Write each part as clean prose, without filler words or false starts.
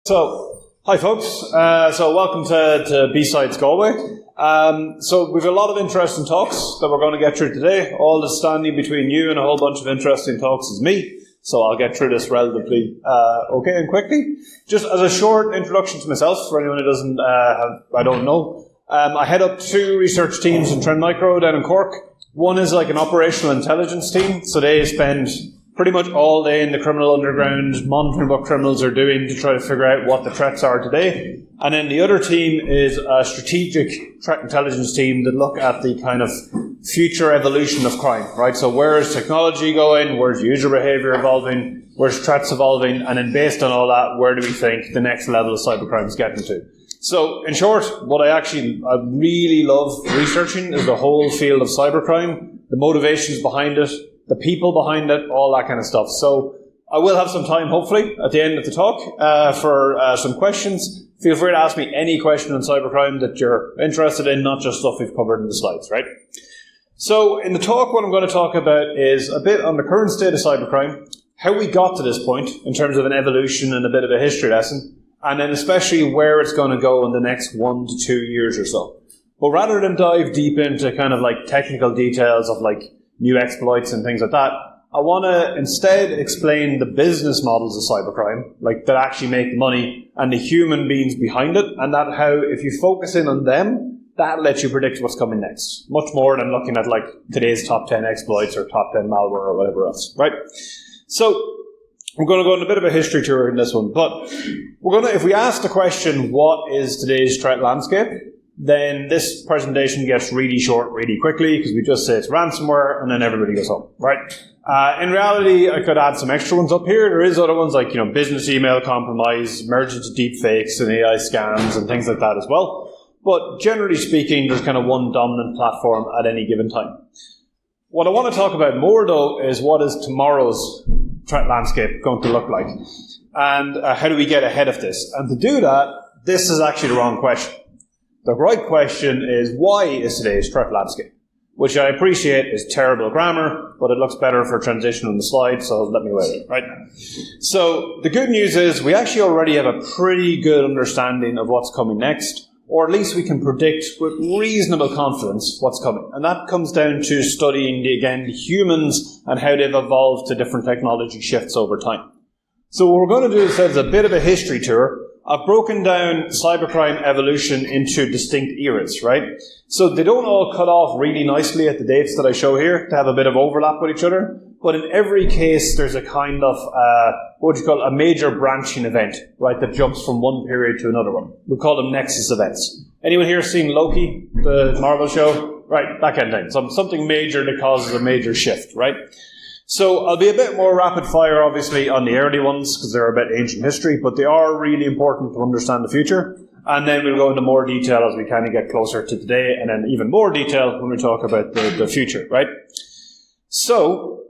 So, hi folks. So welcome to B-Sides Galway. So we've a lot of interesting talks that we're going to get through today. All that's standing between you and a whole bunch of interesting talks is me. So I'll get through this relatively okay and quickly. Just as a short introduction to myself, for anyone who doesn't I don't know. I head up two research teams in Trend Micro down in Cork. One is like an operational intelligence team. So they spend pretty much all day in the criminal underground, monitoring what criminals are doing to try to figure out what the threats are today. And then the other team is a strategic threat intelligence team that look at the kind of future evolution of crime, right? So where is technology going? Where's user behavior evolving? Where's threats evolving? And then based on all that, where do we think the next level of cybercrime is getting to? So in short, what I really love researching is the whole field of cybercrime, the motivations behind it, the people behind it, all that kind of stuff. So I will have some time, hopefully, at the end of the talk for some questions. Feel free to ask me any question on cybercrime that you're interested in, not just stuff we've covered in the slides, right? So in the talk, what I'm going to talk about is a bit on the current state of cybercrime, how we got to this point in terms of an evolution and a bit of a history lesson, and then especially where it's going to go in the next 1 to 2 years or so. But rather than dive deep into kind of like technical details of like new exploits and things like that, I want to instead explain the business models of cybercrime, like that actually make money, and the human beings behind it, and that how if you focus in on them, that lets you predict what's coming next. Much more than looking at like today's top 10 exploits or top 10 malware or whatever else, right? So we're going to go on a bit of a history tour in this one, but if we ask the question, what is today's threat landscape? Then this presentation gets really short really quickly because we just say it's ransomware and then everybody goes home, right? In reality, I could add some extra ones up here. There is other ones like, business email compromise, emergence of deep fakes and AI scams and things like that as well. But generally speaking, there's kind of one dominant platform at any given time. What I want to talk about more though is what is tomorrow's threat landscape going to look like? And how do we get ahead of this? And to do that, this is actually the wrong question. The right question is, why is today's threat landscape? Which I appreciate is terrible grammar, but it looks better for transition on the slide, so let me wait, right? So the good news is we actually already have a pretty good understanding of what's coming next, or at least we can predict with reasonable confidence what's coming. And that comes down to studying, the humans and how they've evolved to different technology shifts over time. So what we're going to do is a bit of a history tour. I've broken down cybercrime evolution into distinct eras, right? So they don't all cut off really nicely at the dates that I show here to have a bit of overlap with each other. But in every case, there's a kind of, a major branching event, right, that jumps from one period to another one. We call them nexus events. Anyone here seen Loki, the Marvel show? Right, that kind of thing. Something major that causes a major shift, right? So I'll be a bit more rapid fire, obviously, on the early ones because they're a bit ancient history, but they are really important to understand the future. And then we'll go into more detail as we kind of get closer to today, and then even more detail when we talk about the future, right? So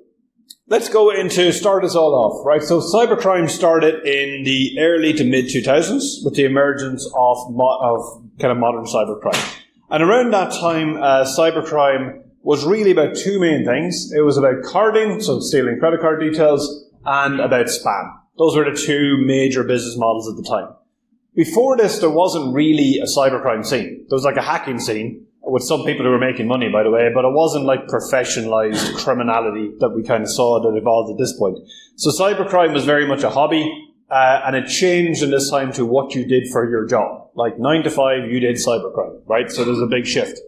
let's go into start us all off, right? So cybercrime started in the early to mid 2000s with the emergence of kind of modern cybercrime. And around that time, cybercrime was really about two main things. It was about carding, so stealing credit card details, and about spam. Those were the two major business models at the time. Before this, there wasn't really a cybercrime scene. There was like a hacking scene with some people who were making money, by the way, but it wasn't like professionalized criminality that we kind of saw that evolved at this point. So cybercrime was very much a hobby, and it changed in this time to what you did for your job. Like 9 to 5, you did cybercrime, right? So there's a big shift.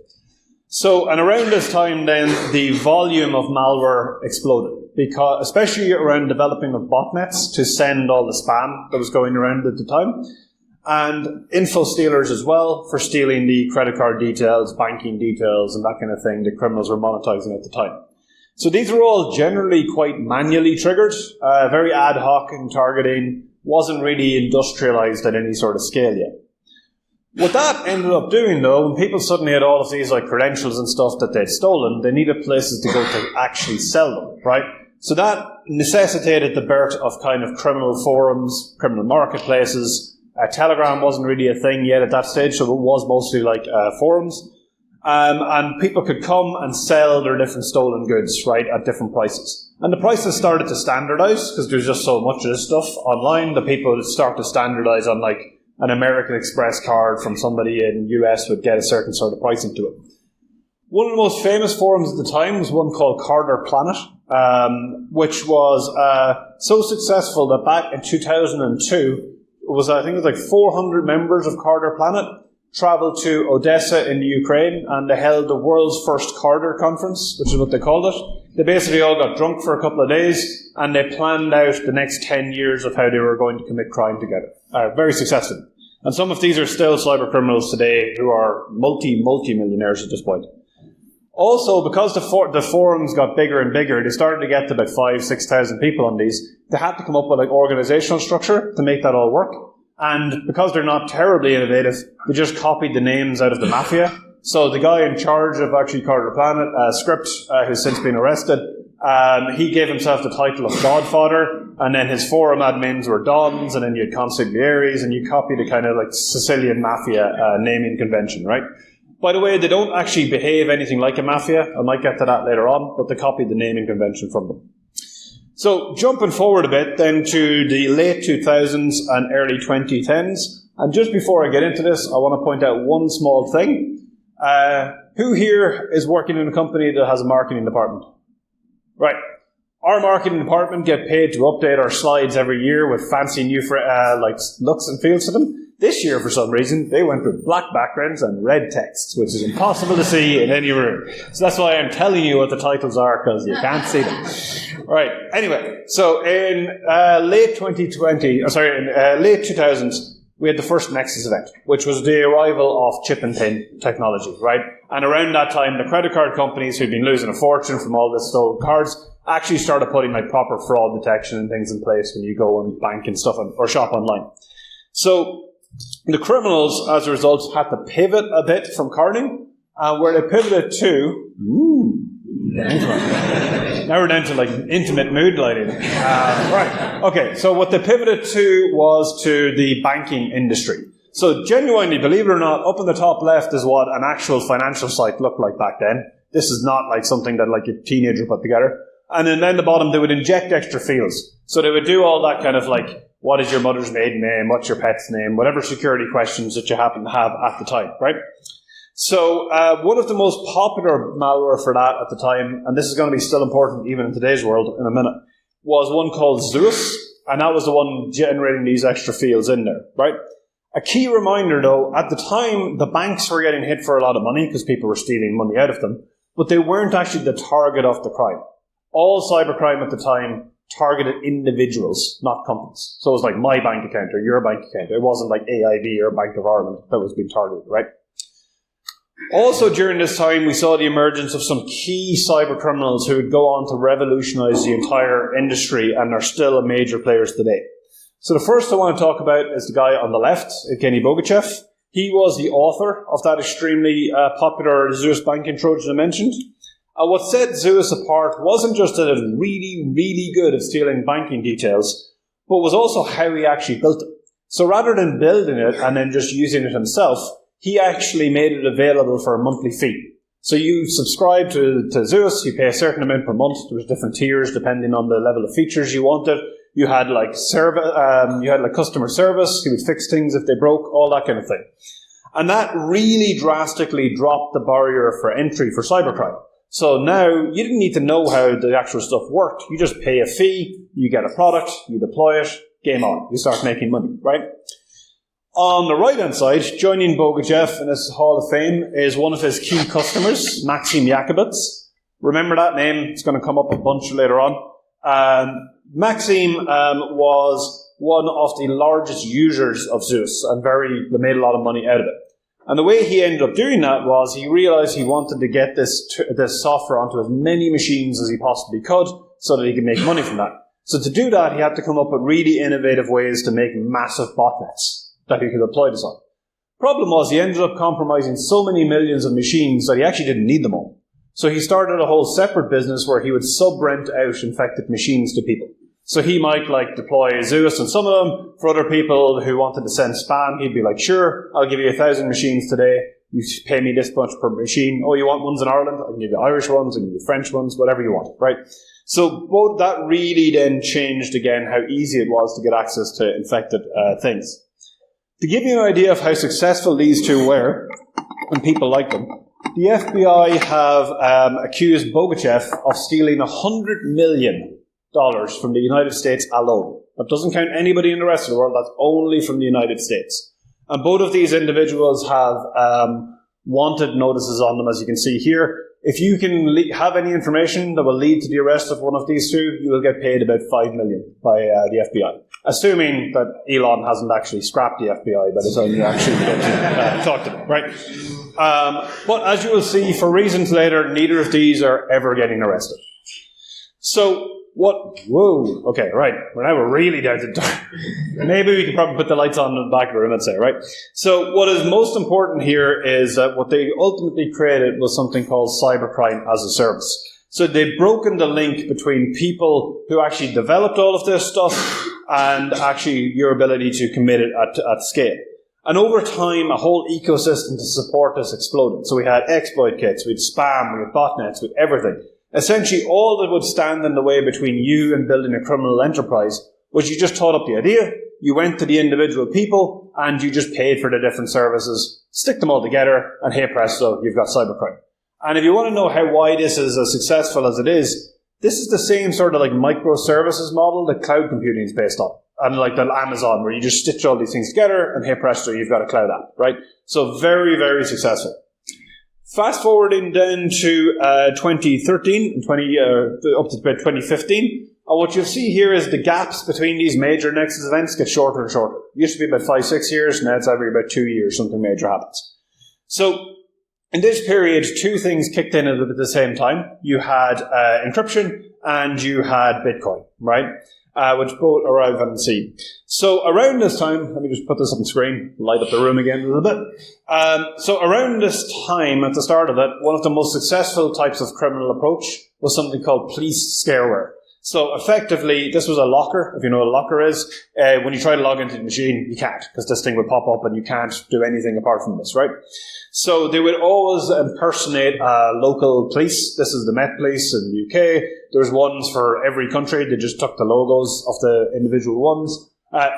So, and around this time then, the volume of malware exploded, because, especially around developing of botnets to send all the spam that was going around at the time, and info stealers as well for stealing the credit card details, banking details, and that kind of thing that criminals were monetizing at the time. So these were all generally quite manually triggered, very ad hoc in targeting, wasn't really industrialized at any sort of scale yet. What that ended up doing, though, when people suddenly had all of these like credentials and stuff that they'd stolen, they needed places to go to actually sell them, right? So that necessitated the birth of kind of criminal forums, criminal marketplaces. Telegram wasn't really a thing yet at that stage, so it was mostly like forums. And people could come and sell their different stolen goods, right, at different prices. And the prices started to standardize because there's just so much of this stuff online that people would start to standardize on, like, an American Express card from somebody in the US would get a certain sort of pricing to it. One of the most famous forums at the time was one called Carter Planet, which was so successful that back in 2002, I think it was like 400 members of Carter Planet traveled to Odessa in the Ukraine, and they held the world's first Carter conference, which is what they called it. They basically all got drunk for a couple of days, and they planned out the next 10 years of how they were going to commit crime together. Very successful. And some of these are still cyber criminals today who are multi-millionaires at this point. Also, because the forums got bigger and bigger, they started to get to about 5,000-6,000 people on these. They had to come up with like organizational structure to make that all work. And because they're not terribly innovative, they just copied the names out of the mafia. So the guy in charge of actually Carter Planet, Script, who's since been arrested, he gave himself the title of Godfather, and then his forum admins were Dons, and then you had consiglieres, and you copied a kind of like Sicilian mafia naming convention, right? By the way, they don't actually behave anything like a mafia. I might get to that later on, but they copied the naming convention from them. So jumping forward a bit then to the late 2000s and early 2010s, and just before I get into this, I want to point out one small thing. Who here is working in a company that has a marketing department? Right. Our marketing department get paid to update our slides every year with fancy new like looks and feels to them. This year, for some reason, they went with black backgrounds and red text, which is impossible to see in any room. So that's why I'm telling you what the titles are, because you can't see them. Right. Anyway, so in late 2000s, we had the first Nexus event, which was the arrival of chip and pin technology, right? And around that time, the credit card companies who'd been losing a fortune from all this stolen cards actually started putting like proper fraud detection and things in place when you go and bank and stuff or shop online. So the criminals, as a result, had to pivot a bit from carding, where they pivoted to... Now we're down to like intimate mood lighting. Right. Okay, so what they pivoted to was to the banking industry. So genuinely, believe it or not, up in the top left is what an actual financial site looked like back then. This is not like something that like a teenager put together. And then down the bottom, they would inject extra fields. So they would do all that kind of like, what is your mother's maiden name? What's your pet's name? Whatever security questions that you happen to have at the time, right? So one of the most popular malware for that at the time, and this is going to be still important even in today's world in a minute, was one called Zeus, and that was the one generating these extra fields in there, right? A key reminder, though, at the time, the banks were getting hit for a lot of money because people were stealing money out of them, but they weren't actually the target of the crime. All cybercrime at the time targeted individuals, not companies. So it was like my bank account or your bank account. It wasn't like AIB or Bank of Ireland that was being targeted, right? Also during this time, we saw the emergence of some key cyber criminals who would go on to revolutionize the entire industry and are still major players today. So the first I want to talk about is the guy on the left, Evgeny Bogachev. He was the author of that extremely popular Zeus banking Trojan I mentioned. What set Zeus apart wasn't just that it was really, really good at stealing banking details, but was also how he actually built it. So rather than building it and then just using it himself, he actually made it available for a monthly fee. So you subscribe to Zeus, you pay a certain amount per month. There was different tiers depending on the level of features you wanted. You had like customer service. He would fix things if they broke, all that kind of thing. And that really drastically dropped the barrier for entry for cybercrime. So now you didn't need to know how the actual stuff worked. You just pay a fee, you get a product, you deploy it, game on. You start making money, right? On the right-hand side, joining Bogachev in his Hall of Fame is one of his key customers, Maxim Yakubets. Remember that name. It's going to come up a bunch later on. Maxim was one of the largest users of Zeus and made a lot of money out of it. And the way he ended up doing that was he realized he wanted to get this software onto as many machines as he possibly could so that he could make money from that. So to do that, he had to come up with really innovative ways to make massive botnets that he could deploy this on. Problem was he ended up compromising so many millions of machines that he actually didn't need them all. So he started a whole separate business where he would sub-rent out infected machines to people. So he might deploy Zeus on some of them. For other people who wanted to send spam, he'd be like, sure, I'll give you 1,000 machines today. You pay me this much per machine. Oh, you want ones in Ireland? I can give you Irish ones, I can give you French ones, whatever you want, right? So both that really then changed again how easy it was to get access to infected things. To give you an idea of how successful these two were, and people like them, the FBI have accused Bogachev of stealing $100 million from the United States alone. That doesn't count anybody in the rest of the world, that's only from the United States. And both of these individuals have wanted notices on them, as you can see here. If you can have any information that will lead to the arrest of one of these two, you will get paid about $5 million by the FBI. Assuming that Elon hasn't actually scrapped the FBI by the time you actually get to talk to them, right? But as you will see, for reasons later, neither of these are ever getting arrested. So, okay, right. Now we're really down to dark. Maybe we could probably put the lights on in the back of the room and say, right? So what is most important here is that what they ultimately created was something called cybercrime as a service. So they've broken the link between people who actually developed all of this stuff and actually your ability to commit it at scale. And over time, a whole ecosystem to support this exploded. So we had exploit kits, we had spam, we had botnets, we had everything. Essentially, all that would stand in the way between you and building a criminal enterprise was you just thought up the idea, you went to the individual people, and you just paid for the different services, stick them all together, and hey presto, you've got cybercrime. And if you want to know why this is as successful as it is, this is the same sort of like microservices model that cloud computing is based on. And like the Amazon, where you just stitch all these things together, and hey presto, you've got a cloud app, right? So very, very successful. Fast forwarding then to 2013, up to about 2015, and what you'll see here is the gaps between these major Nexus events get shorter and shorter. It used to be about 5-6 years, now it's every about 2 years something major happens. So in this period, two things kicked in at the same time. You had encryption and you had Bitcoin, right? Which both arrive on the scene. So around this time, let me just put this up on screen, light up the room again a little bit. So around this time, at the start of it, one of the most successful types of criminal approach was something called police scareware. So effectively, this was a locker. If you know what a locker is, when you try to log into the machine, you can't, because this thing will pop up and you can't do anything apart from this, right? So they would always impersonate local police. This is the Met Police in the UK. There's ones for every country. They just took the logos of the individual ones.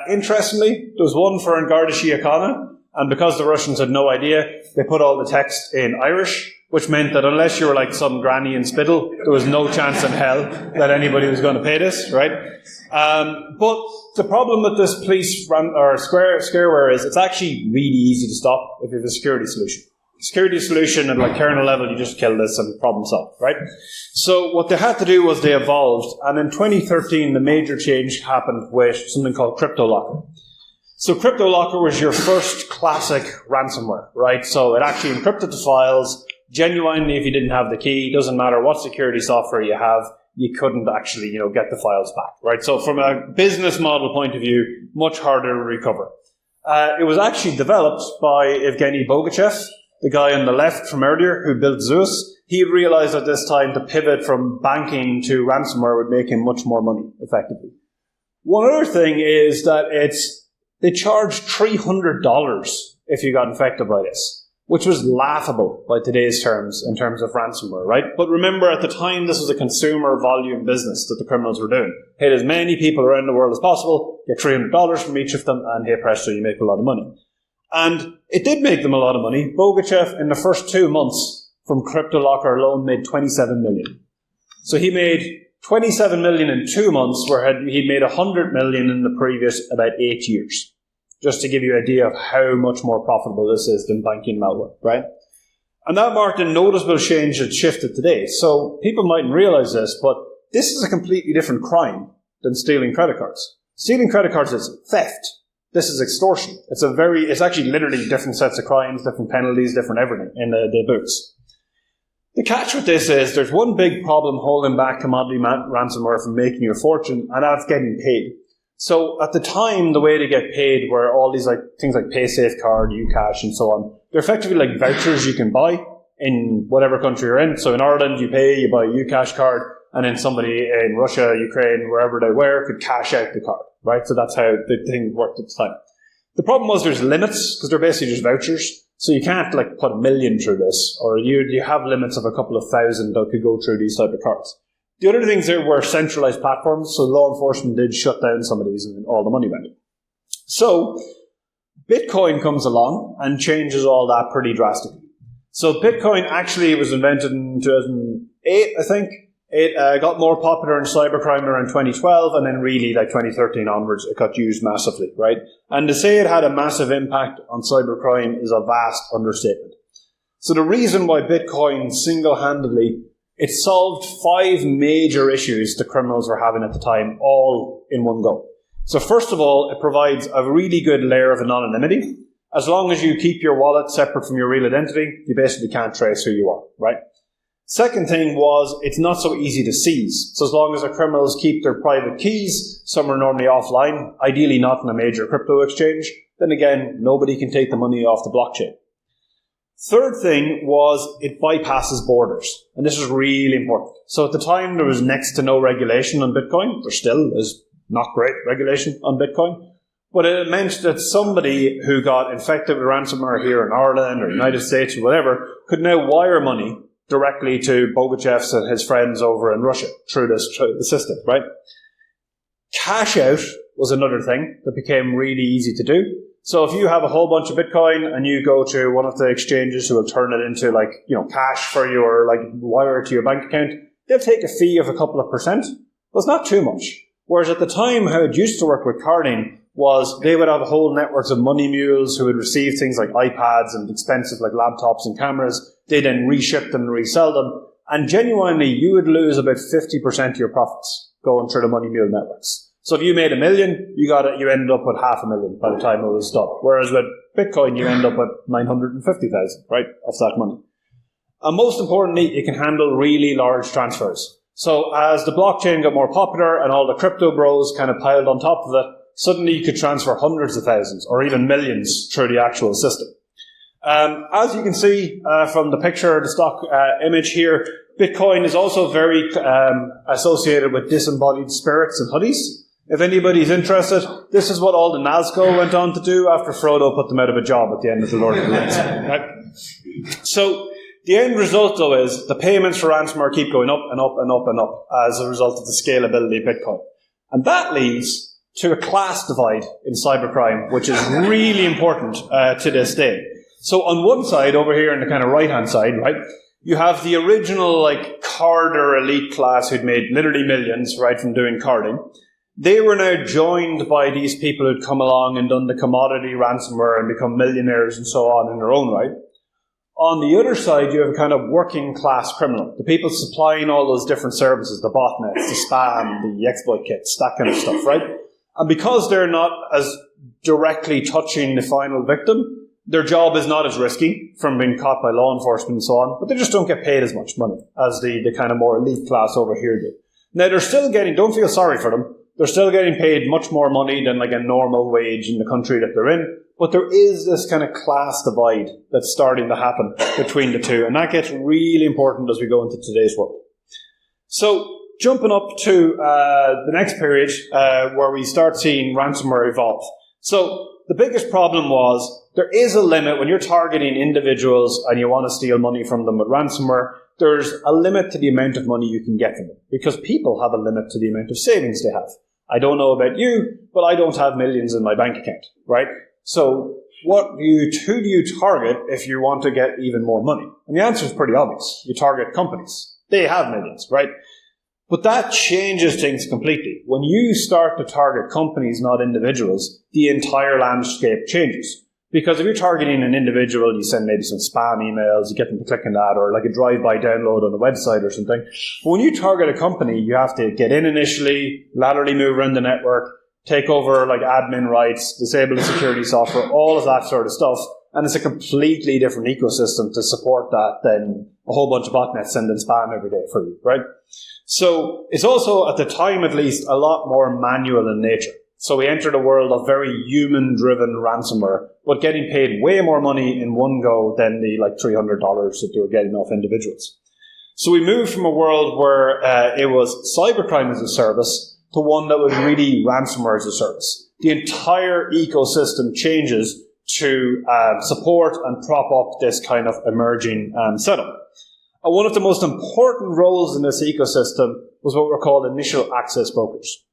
Interestingly, there was one for Garda Síochána, and because the Russians had no idea, they put all the text in Irish, which meant that unless you were like some granny in Spittle, there was no chance in hell that anybody was going to pay this, right? But the problem with this police scareware is it's actually really easy to stop if you have a security solution. Security solution at like kernel level, you just kill this and problem solved, right? So what they had to do was they evolved, and in 2013 the major change happened with something called CryptoLocker. So CryptoLocker was your first classic ransomware, right? So it actually encrypted the files. Genuinely, if you didn't have the key, doesn't matter what security software you have, you couldn't actually, get the files back, right? So from a business model point of view, much harder to recover. It was actually developed by Evgeny Bogachev, the guy on the left from earlier who built Zeus. He realized at this time to pivot from banking to ransomware would make him much more money, effectively. One other thing is that they charge $300 if you got infected by this, which was laughable by today's terms in terms of ransomware, right? But remember, at the time, this was a consumer volume business that the criminals were doing. Hit as many people around the world as possible, get $300 from each of them, and hey presto, you make a lot of money. And it did make them a lot of money. Bogachev, in the first 2 months from CryptoLocker alone, made $27 million. So he made $27 million in 2 months, where he'd made $100 million in the previous about 8 years. Just to give you an idea of how much more profitable this is than banking malware, right? And that marked a noticeable change that shifted today. So people mightn't realize this, but this is a completely different crime than stealing credit cards. Stealing credit cards is theft. This is extortion. It's actually literally different sets of crimes, different penalties, different everything in the books. The catch with this is there's one big problem holding back commodity ransomware from making you a fortune, and that's getting paid. So at the time, the way to get paid were all these things like PaySafeCard, Ucash, and so on. They're effectively like vouchers you can buy in whatever country you're in. So in Ireland, you buy a Ucash card, and then somebody in Russia, Ukraine, wherever they were, could cash out the card, right? So that's how the thing worked at the time. The problem was there's limits, because they're basically just vouchers. So you can't like put 1 million through this, or you have limits of a couple of thousand that could go through these type of cards. The other things there were centralized platforms, so law enforcement did shut down some of these and all the money went. So Bitcoin comes along and changes all that pretty drastically. So Bitcoin actually was invented in 2008, I think. It got more popular in cybercrime around 2012, and then really like 2013 onwards, it got used massively, right? And to say it had a massive impact on cybercrime is a vast understatement. So the reason why Bitcoin single-handedly, it solved 5 major issues the criminals were having at the time, all in one go. So first of all, it provides a really good layer of anonymity. As long as you keep your wallet separate from your real identity, you basically can't trace who you are, right? Second thing was, it's not so easy to seize. So as long as the criminals keep their private keys, some are normally offline, ideally not in a major crypto exchange, then again, nobody can take the money off the blockchain. Third thing was, it bypasses borders. And this is really important. So at the time, there was next to no regulation on Bitcoin. There still is not great regulation on Bitcoin. But it meant that somebody who got infected with ransomware here in Ireland or United States or whatever could now wire money directly to Bogachev's and his friends over in Russia through the system, right? Cash out was another thing that became really easy to do. So if you have a whole bunch of Bitcoin and you go to one of the exchanges who will turn it into like, cash for you or like wire it to your bank account, they'll take a fee of a couple of %. Well, it's not too much. Whereas at the time, how it used to work with carding was they would have whole networks of money mules who would receive things like iPads and expensive like laptops and cameras. They then reship them and resell them. And genuinely, you would lose about 50% of your profits going through the money mule networks. So if you made $1 million, you ended up with $500,000 by the time it was done. Whereas with Bitcoin, you end up with 950,000, right, of that money. And most importantly, it can handle really large transfers. So as the blockchain got more popular and all the crypto bros kind of piled on top of it, suddenly you could transfer hundreds of thousands or even millions through the actual system. As you can see from the picture, the stock image here, Bitcoin is also very associated with disembodied spirits and hoodies. If anybody's interested, this is what all the Nazgul went on to do after Frodo put them out of a job at the end of the Lord of the Rings. Right? So the end result, though, is the payments for ransomware keep going up and up and up and up as a result of the scalability of Bitcoin. And that leads to a class divide in cybercrime, which is really important to this day. So on one side, over here in the kind of right-hand side, right, you have the original like carder elite class who'd made literally millions, right, from doing carding. They were now joined by these people who'd come along and done the commodity ransomware and become millionaires and so on in their own right. On the other side, you have a kind of working class criminal, the people supplying all those different services, the botnets, the spam, the exploit kits, that kind of stuff, right? And because they're not as directly touching the final victim, their job is not as risky from being caught by law enforcement and so on, but they just don't get paid as much money as the kind of more elite class over here do. Now, they're still getting, don't feel sorry for them, they're still getting paid much more money than like a normal wage in the country that they're in, but there is this kind of class divide that's starting to happen between the two, and that gets really important as we go into today's world. So, jumping up to the next period where we start seeing ransomware evolve. So, the biggest problem was there is a limit when you're targeting individuals and you want to steal money from them with ransomware. There's a limit to the amount of money you can get from them because people have a limit to the amount of savings they have. I don't know about you, but I don't have millions in my bank account, right? So who do you target if you want to get even more money? And the answer is pretty obvious. You target companies. They have millions, right? But that changes things completely. When you start to target companies, not individuals, the entire landscape changes. Because if you're targeting an individual, you send maybe some spam emails, you get them to click on that, or like a drive-by download on a website or something. But when you target a company, you have to get in initially, laterally move around the network, take over like admin rights, disable the security software, all of that sort of stuff. And it's a completely different ecosystem to support that than a whole bunch of botnets sending spam every day for you, right? So it's also, at the time at least, a lot more manual in nature. So we entered a world of very human-driven ransomware, but getting paid way more money in one go than the like $300 that they were getting off individuals. So we moved from a world where it was cybercrime as a service to one that was really ransomware as a service. The entire ecosystem changes to support and prop up this kind of emerging setup. And one of the most important roles in this ecosystem was what were called initial access brokers.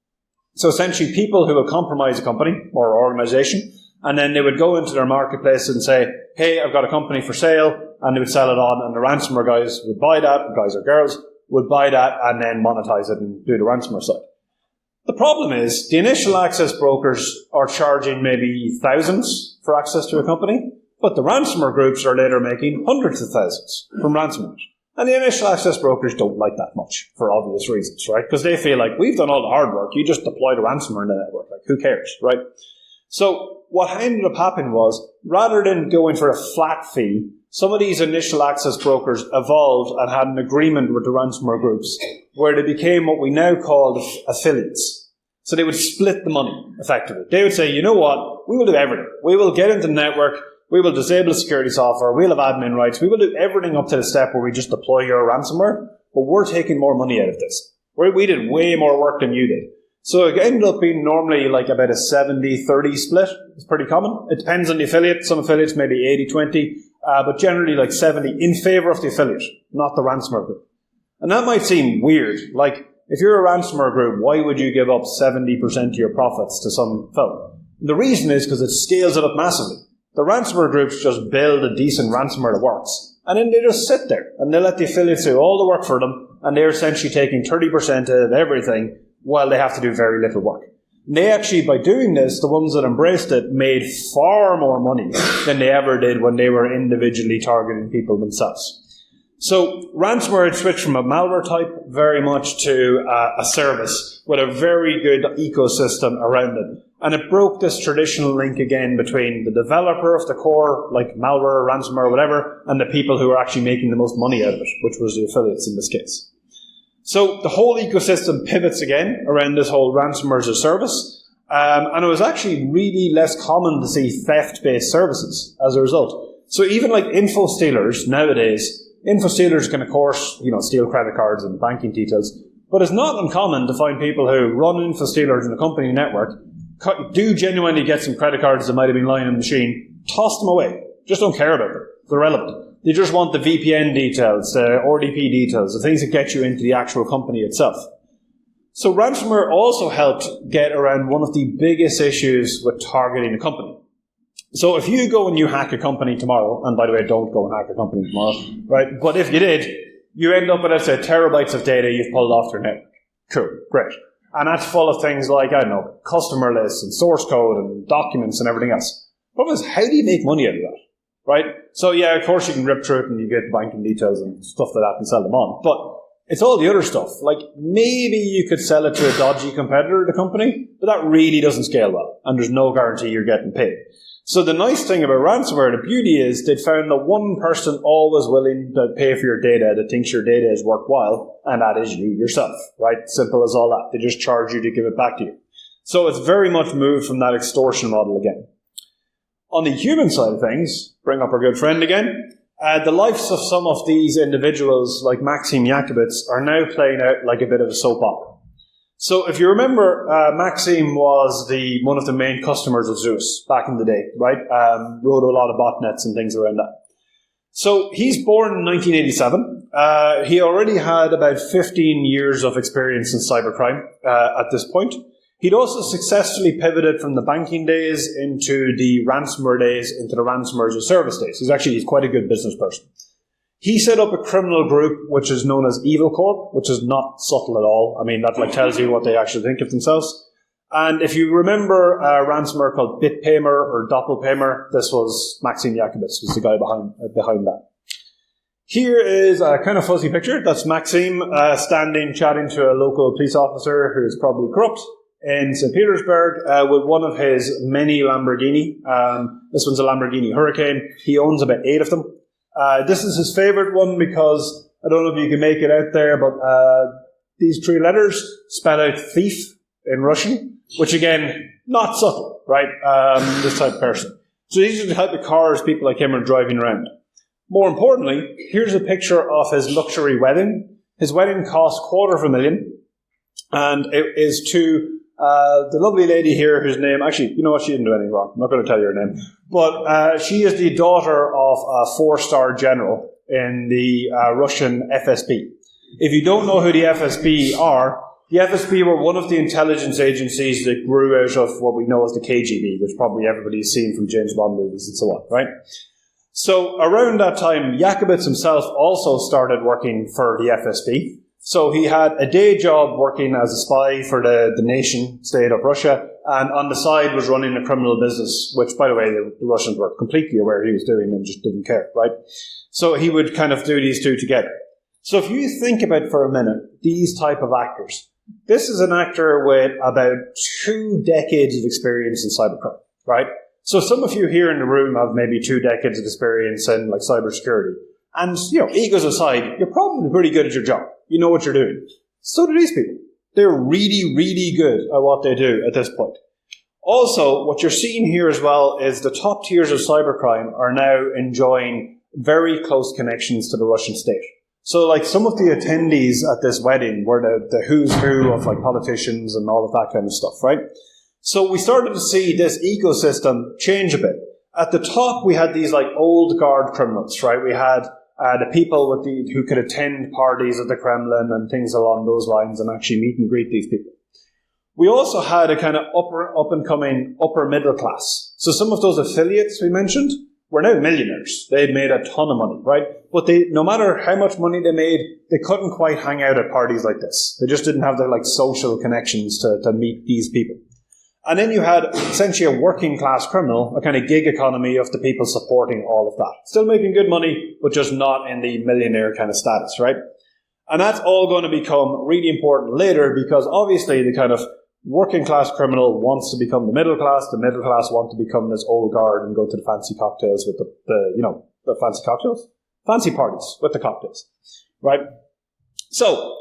So essentially people who would compromise a company or organization, and then they would go into their marketplace and say, hey, I've got a company for sale, and they would sell it on, and the ransomware guys would buy that, guys or girls would buy that and then monetize it and do the ransomware side. The problem is the initial access brokers are charging maybe thousands for access to a company, but the ransomware groups are later making hundreds of thousands from ransomware. And the initial access brokers don't like that much for obvious reasons, right? Because they feel like, we've done all the hard work, you just deploy the ransomware in the network, like who cares, right? So what ended up happening was, rather than going for a flat fee, some of these initial access brokers evolved and had an agreement with the ransomware groups where they became what we now call affiliates. So they would split the money, effectively. They would say, you know what, we will do everything. We will get into the network, we will disable the security software, we'll have admin rights, we will do everything up to the step where we just deploy your ransomware, but we're taking more money out of this. We did way more work than you did. So it ended up being normally like about a 70-30 split. It's pretty common. It depends on the affiliate. Some affiliates maybe 80-20, but generally like 70 in favor of the affiliate, not the ransomware group. And that might seem weird. Like, if you're a ransomware group, why would you give up 70% of your profits to some fellow? The reason is because it scales it up massively. The ransomware groups just build a decent ransomware that works, and then they just sit there, and they let the affiliates do all the work for them, and they're essentially taking 30% of everything while they have to do very little work. And they actually, by doing this, the ones that embraced it made far more money than they ever did when they were individually targeting people themselves. So ransomware had switched from a malware type very much to a service with a very good ecosystem around it. And it broke this traditional link again between the developer of the core, like malware, ransomware, whatever, and the people who are actually making the most money out of it, which was the affiliates in this case. So the whole ecosystem pivots again around this whole ransomware as a service. And it was actually really less common to see theft-based services as a result. So even like info stealers nowadays, info stealers can, of course, steal credit cards and banking details, but it's not uncommon to find people who run info stealers in a company network, do genuinely get some credit cards that might have been lying in the machine, toss them away. Just don't care about them. They're irrelevant. They just want the VPN details, the RDP details, the things that get you into the actual company itself. So ransomware also helped get around one of the biggest issues with targeting a company. So if you go and you hack a company tomorrow, and by the way, don't go and hack a company tomorrow, right? But if you did, you end up with, let's say, terabytes of data you've pulled off their network. Cool, great. And that's full of things like, customer lists and source code and documents and everything else. The problem is, how do you make money out of that? Right? So yeah, of course you can rip through it and you get banking details and stuff like that and sell them on. But it's all the other stuff. Like, maybe you could sell it to a dodgy competitor of the company, but that really doesn't scale well. And there's no guarantee you're getting paid. So the nice thing about ransomware, the beauty is they'd found the one person always willing to pay for your data that thinks your data is worthwhile, and that is you yourself, right? Simple as all that. They just charge you to give it back to you. So it's very much moved from that extortion model again. On the human side of things, bring up our good friend again, the lives of some of these individuals, like Maxim Yakubits, are now playing out like a bit of a soap opera. So if you remember, Maxim was one of the main customers of Zeus back in the day, right? Wrote a lot of botnets and things around that. So he's born in 1987. He already had about 15 years of experience in cybercrime at this point. He'd also successfully pivoted from the banking days into the ransomware days, into the ransomware as a service days. He's quite a good business person. He set up a criminal group which is known as Evil Corp, which is not subtle at all. I mean, that tells you what they actually think of themselves. And if you remember a ransomware called BitPaymer or Doppelpaymer, this was Maxim Yakubits, was the guy behind that. Here is a kind of fuzzy picture. That's Maxim standing, chatting to a local police officer who is probably corrupt in St. Petersburg with one of his many Lamborghini. This one's a Lamborghini Hurricane. He owns about 8 of them. This is his favorite one because, I don't know if you can make it out there, but these 3 letters spell out thief in Russian, which again, not subtle, right? This type of person. So these are the type of cars people like him are driving around. More importantly, here's a picture of his luxury wedding. His wedding cost $250,000, and it is to The lovely lady here, whose name, actually, you know what, she didn't do anything wrong. I'm not going to tell you her name. But she is the daughter of a 4-star general in the Russian FSB. If you don't know who the FSB are, the FSB were one of the intelligence agencies that grew out of what we know as the KGB, which probably everybody's seen from James Bond movies and so on, right? So around that time, Yakubits himself also started working for the FSB. So he had a day job working as a spy for the nation state of Russia, and on the side was running a criminal business, which, by the way, the Russians were completely aware he was doing and just didn't care, right? So he would kind of do these two together. So if you think about for a minute these type of actors, this is an actor with about 2 decades of experience in cybercrime, right? So some of you here in the room have maybe 2 decades of experience in like cybersecurity. And, egos aside, you're probably pretty good at your job. You know what you're doing. So do these people. They're really, really good at what they do at this point. Also, what you're seeing here as well is the top tiers of cybercrime are now enjoying very close connections to the Russian state. So, like, some of the attendees at this wedding were the who's who of, like, politicians and all of that kind of stuff, right? So we started to see this ecosystem change a bit. At the top, we had these, like, old guard criminals, right? We had the people who could attend parties at the Kremlin and things along those lines and actually meet and greet these people. We also had a kind of up-and-coming upper middle class. So some of those affiliates we mentioned were now millionaires. They had made a ton of money, right? But no matter how much money they made, they couldn't quite hang out at parties like this. They just didn't have the like social connections to meet these people. And then you had essentially a working class criminal, a kind of gig economy of the people supporting all of that. Still making good money, but just not in the millionaire kind of status, right? And that's all going to become really important later because obviously the kind of working class criminal wants to become the middle class want to become this old guard and go to the fancy cocktails with the fancy cocktails? Fancy parties with the cocktails, right? So,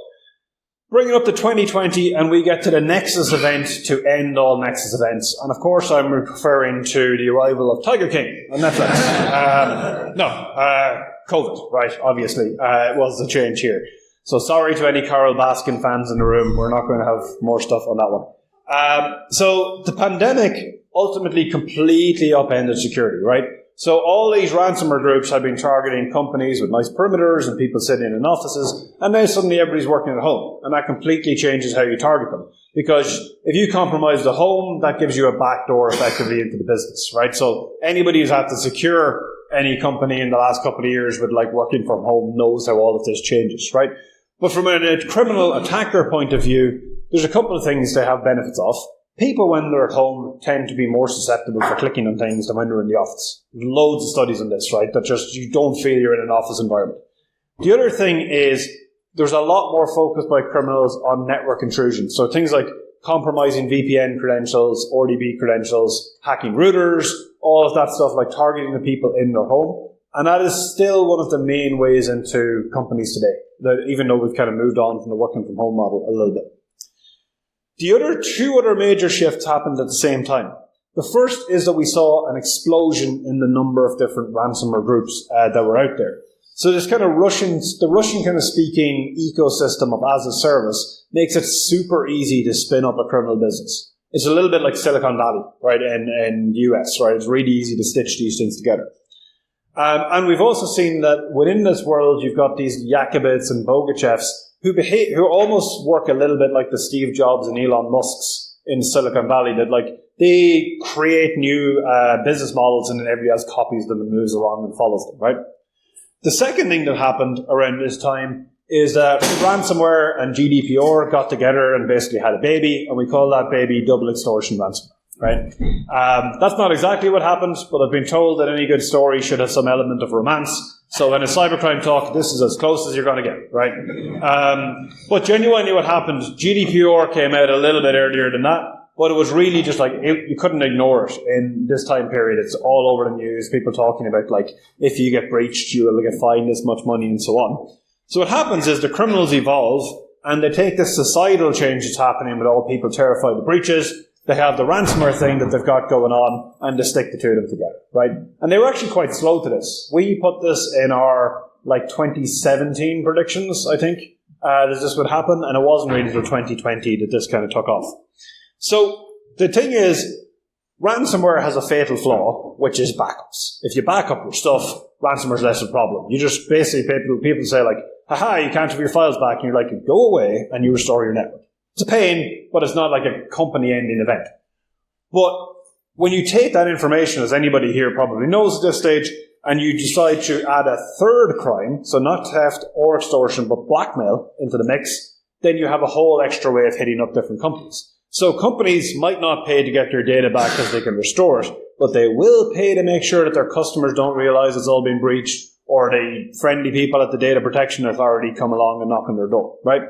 bring it up to 2020 and we get to the Nexus event to end all Nexus events. And of course I'm referring to the arrival of Tiger King on Netflix. COVID, right, obviously, was the change here. So sorry to any Carol Baskin fans in the room, we're not going to have more stuff on that one. So the pandemic ultimately completely upended security, right? So all these ransomware groups have been targeting companies with nice perimeters and people sitting in offices, and now suddenly everybody's working at home, and that completely changes how you target them. Because if you compromise the home, that gives you a backdoor effectively into the business, right? So anybody who's had to secure any company in the last couple of years with like working from home knows how all of this changes, right? But from a criminal attacker point of view, there's a couple of things they have benefits of. People, when they're at home, tend to be more susceptible for clicking on things than when they're in the office. There's loads of studies on this, right? That just, you don't feel you're in an office environment. The other thing is, there's a lot more focus by criminals on network intrusion. So things like compromising VPN credentials, RDB credentials, hacking routers, all of that stuff, like targeting the people in their home. And that is still one of the main ways into companies today, that even though we've kind of moved on from the working from home model a little bit. The two other major shifts happened at the same time. The first is that we saw an explosion in the number of different ransomware groups that were out there. So this kind of the Russian kind of speaking ecosystem of as a service makes it super easy to spin up a criminal business. It's a little bit like Silicon Valley, right, in the US, right? It's really easy to stitch these things together. And we've also seen that within this world, you've got these Yakubits and Bogachevs who almost work a little bit like the Steve Jobs and Elon Musks in Silicon Valley, that like they create new business models and then everybody else copies them and moves along and follows them, right? The second thing that happened around this time is that ransomware and GDPR got together and basically had a baby, and we call that baby double extortion ransomware, right? That's not exactly what happened, but I've been told that any good story should have some element of romance. So in a cybercrime talk, this is as close as you're going to get, right? But genuinely what happened, GDPR came out a little bit earlier than that, but it was really just like, you couldn't ignore it in this time period. It's all over the news, people talking about like, if you get breached, you will get fined this much money and so on. So what happens is the criminals evolve and they take this societal change that's happening with all people terrified of breaches. They have the ransomware thing that they've got going on, and they stick the two of them together, right? And they were actually quite slow to this. We put this in our, 2017 predictions, I think, that this would happen, and it wasn't really until 2020 that this kind of took off. So the thing is, ransomware has a fatal flaw, which is backups. If you back up your stuff, ransomware's less of a problem. You just basically, people say like, haha, you can't have your files back, and you're like, go away, and you restore your network. It's a pain, but it's not like a company-ending event. But when you take that information, as anybody here probably knows at this stage, and you decide to add a third crime, so not theft or extortion, but blackmail into the mix, then you have a whole extra way of hitting up different companies. So companies might not pay to get their data back because they can restore it, but they will pay to make sure that their customers don't realize it's all been breached, or the friendly people at the data protection authority come along and knock on their door, right?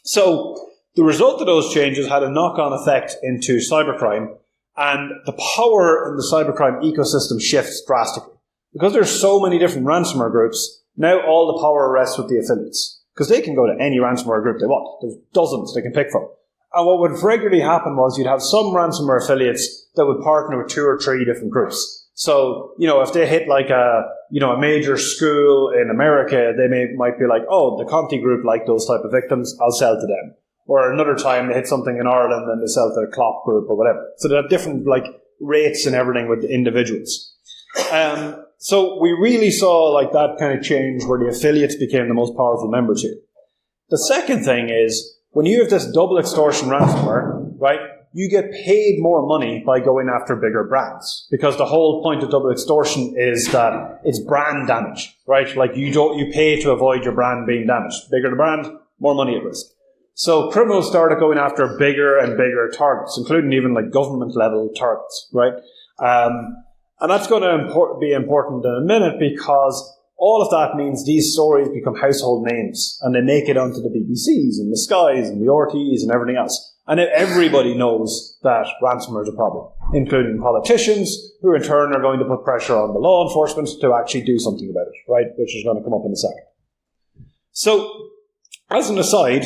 So the result of those changes had a knock-on effect into cybercrime, and the power in the cybercrime ecosystem shifts drastically. Because there's so many different ransomware groups, now all the power rests with the affiliates. Because they can go to any ransomware group they want. There's dozens they can pick from. And what would regularly happen was you'd have some ransomware affiliates that would partner with 2 or 3 different groups. So, if they hit like a major school in America, they might be like, oh, the Conti group like those type of victims, I'll sell to them. Or another time they hit something in Ireland and they sell to the Klopp group or whatever. So they have different rates and everything with the individuals. So we really saw that kind of change where the affiliates became the most powerful members here. The second thing is, when you have this double extortion ransomware, right, you get paid more money by going after bigger brands. Because the whole point of double extortion is that it's brand damage, right? You pay to avoid your brand being damaged. Bigger the brand, more money at risk. So criminals started going after bigger and bigger targets, including even government level targets, right? And that's going to be important in a minute, because all of that means these stories become household names, and they make it onto the BBCs and the Skies and the RTEs and everything else. And everybody knows that ransomware is a problem, including politicians, who in turn are going to put pressure on the law enforcement to actually do something about it, right? Which is going to come up in a second. So, as an aside,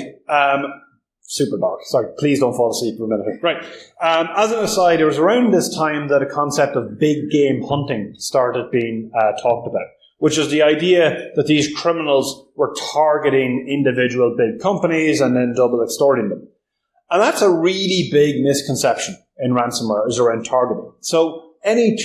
super dark. Sorry, please don't fall asleep for a minute. Right. As an aside, it was around this time that a concept of big game hunting started being talked about, which is the idea that these criminals were targeting individual big companies and then double extorting them. And that's a really big misconception in ransomware, is around targeting. So any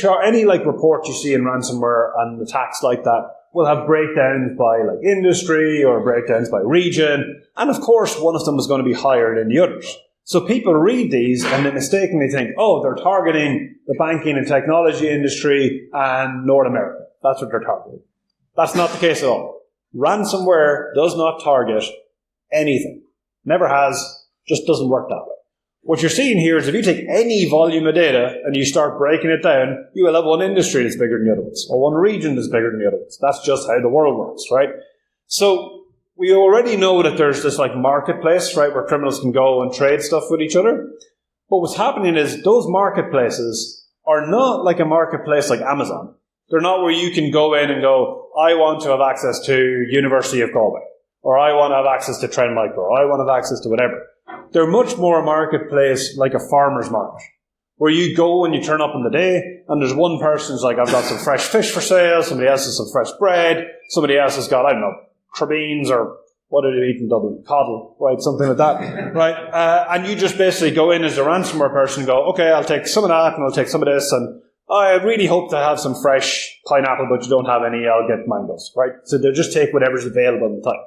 report you see in ransomware and attacks like that will have breakdowns by industry or breakdowns by region. And of course, one of them is going to be higher than the others. So people read these and they mistakenly think, oh, they're targeting the banking and technology industry and North America. That's what they're targeting. That's not the case at all. Ransomware does not target anything. Never has. Just doesn't work that way. What you're seeing here is if you take any volume of data and you start breaking it down, you will have one industry that's bigger than the other ones, or one region that's bigger than the other ones. That's just how the world works, right? So we already know that there's this marketplace, right, where criminals can go and trade stuff with each other. But what's happening is those marketplaces are not like a marketplace like Amazon. They're not where you can go in and go, I want to have access to University of Galway, or I want to have access to Trend Micro, or I want to have access to whatever. They're much more a marketplace like a farmer's market, where you go and you turn up in the day, and there's one person who's like, I've got some fresh fish for sale, somebody else has some fresh bread, somebody else has got, I don't know, crabbeens, or what did they eat in Dublin? Coddle, right? Something like that, right? And you just basically go in as a ransomware person and go, okay, I'll take some of that, and I'll take some of this, and I really hope to have some fresh pineapple, but you don't have any, I'll get mangoes, right? So they'll just take whatever's available at the time.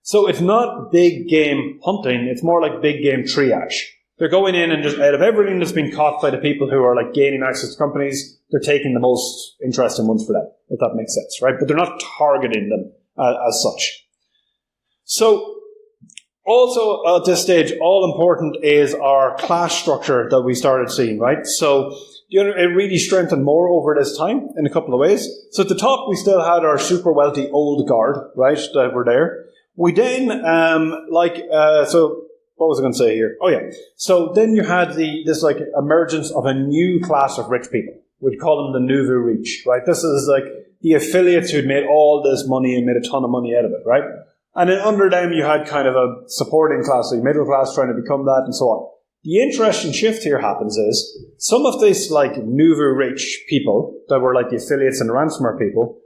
So it's not big game hunting, it's more like big game triage. They're going in and just out of everything that's been caught by the people who are gaining access to companies, they're taking the most interesting ones for them, if that makes sense, right? But they're not targeting them as such. So also at this stage, all important is our class structure that we started seeing, right? So it really strengthened more over this time in a couple of ways. So at the top, we still had our super wealthy old guard, right, that were there. We then, so what was I going to say here? Oh yeah. So then you had this emergence of a new class of rich people. We'd call them the nouveau riche, right? This is the affiliates who'd made all this money and made a ton of money out of it, right? And then under them you had kind of a supporting class, like middle class trying to become that and so on. The interesting shift here happens is some of these nouveau riche people that were the affiliates and the ransomware people,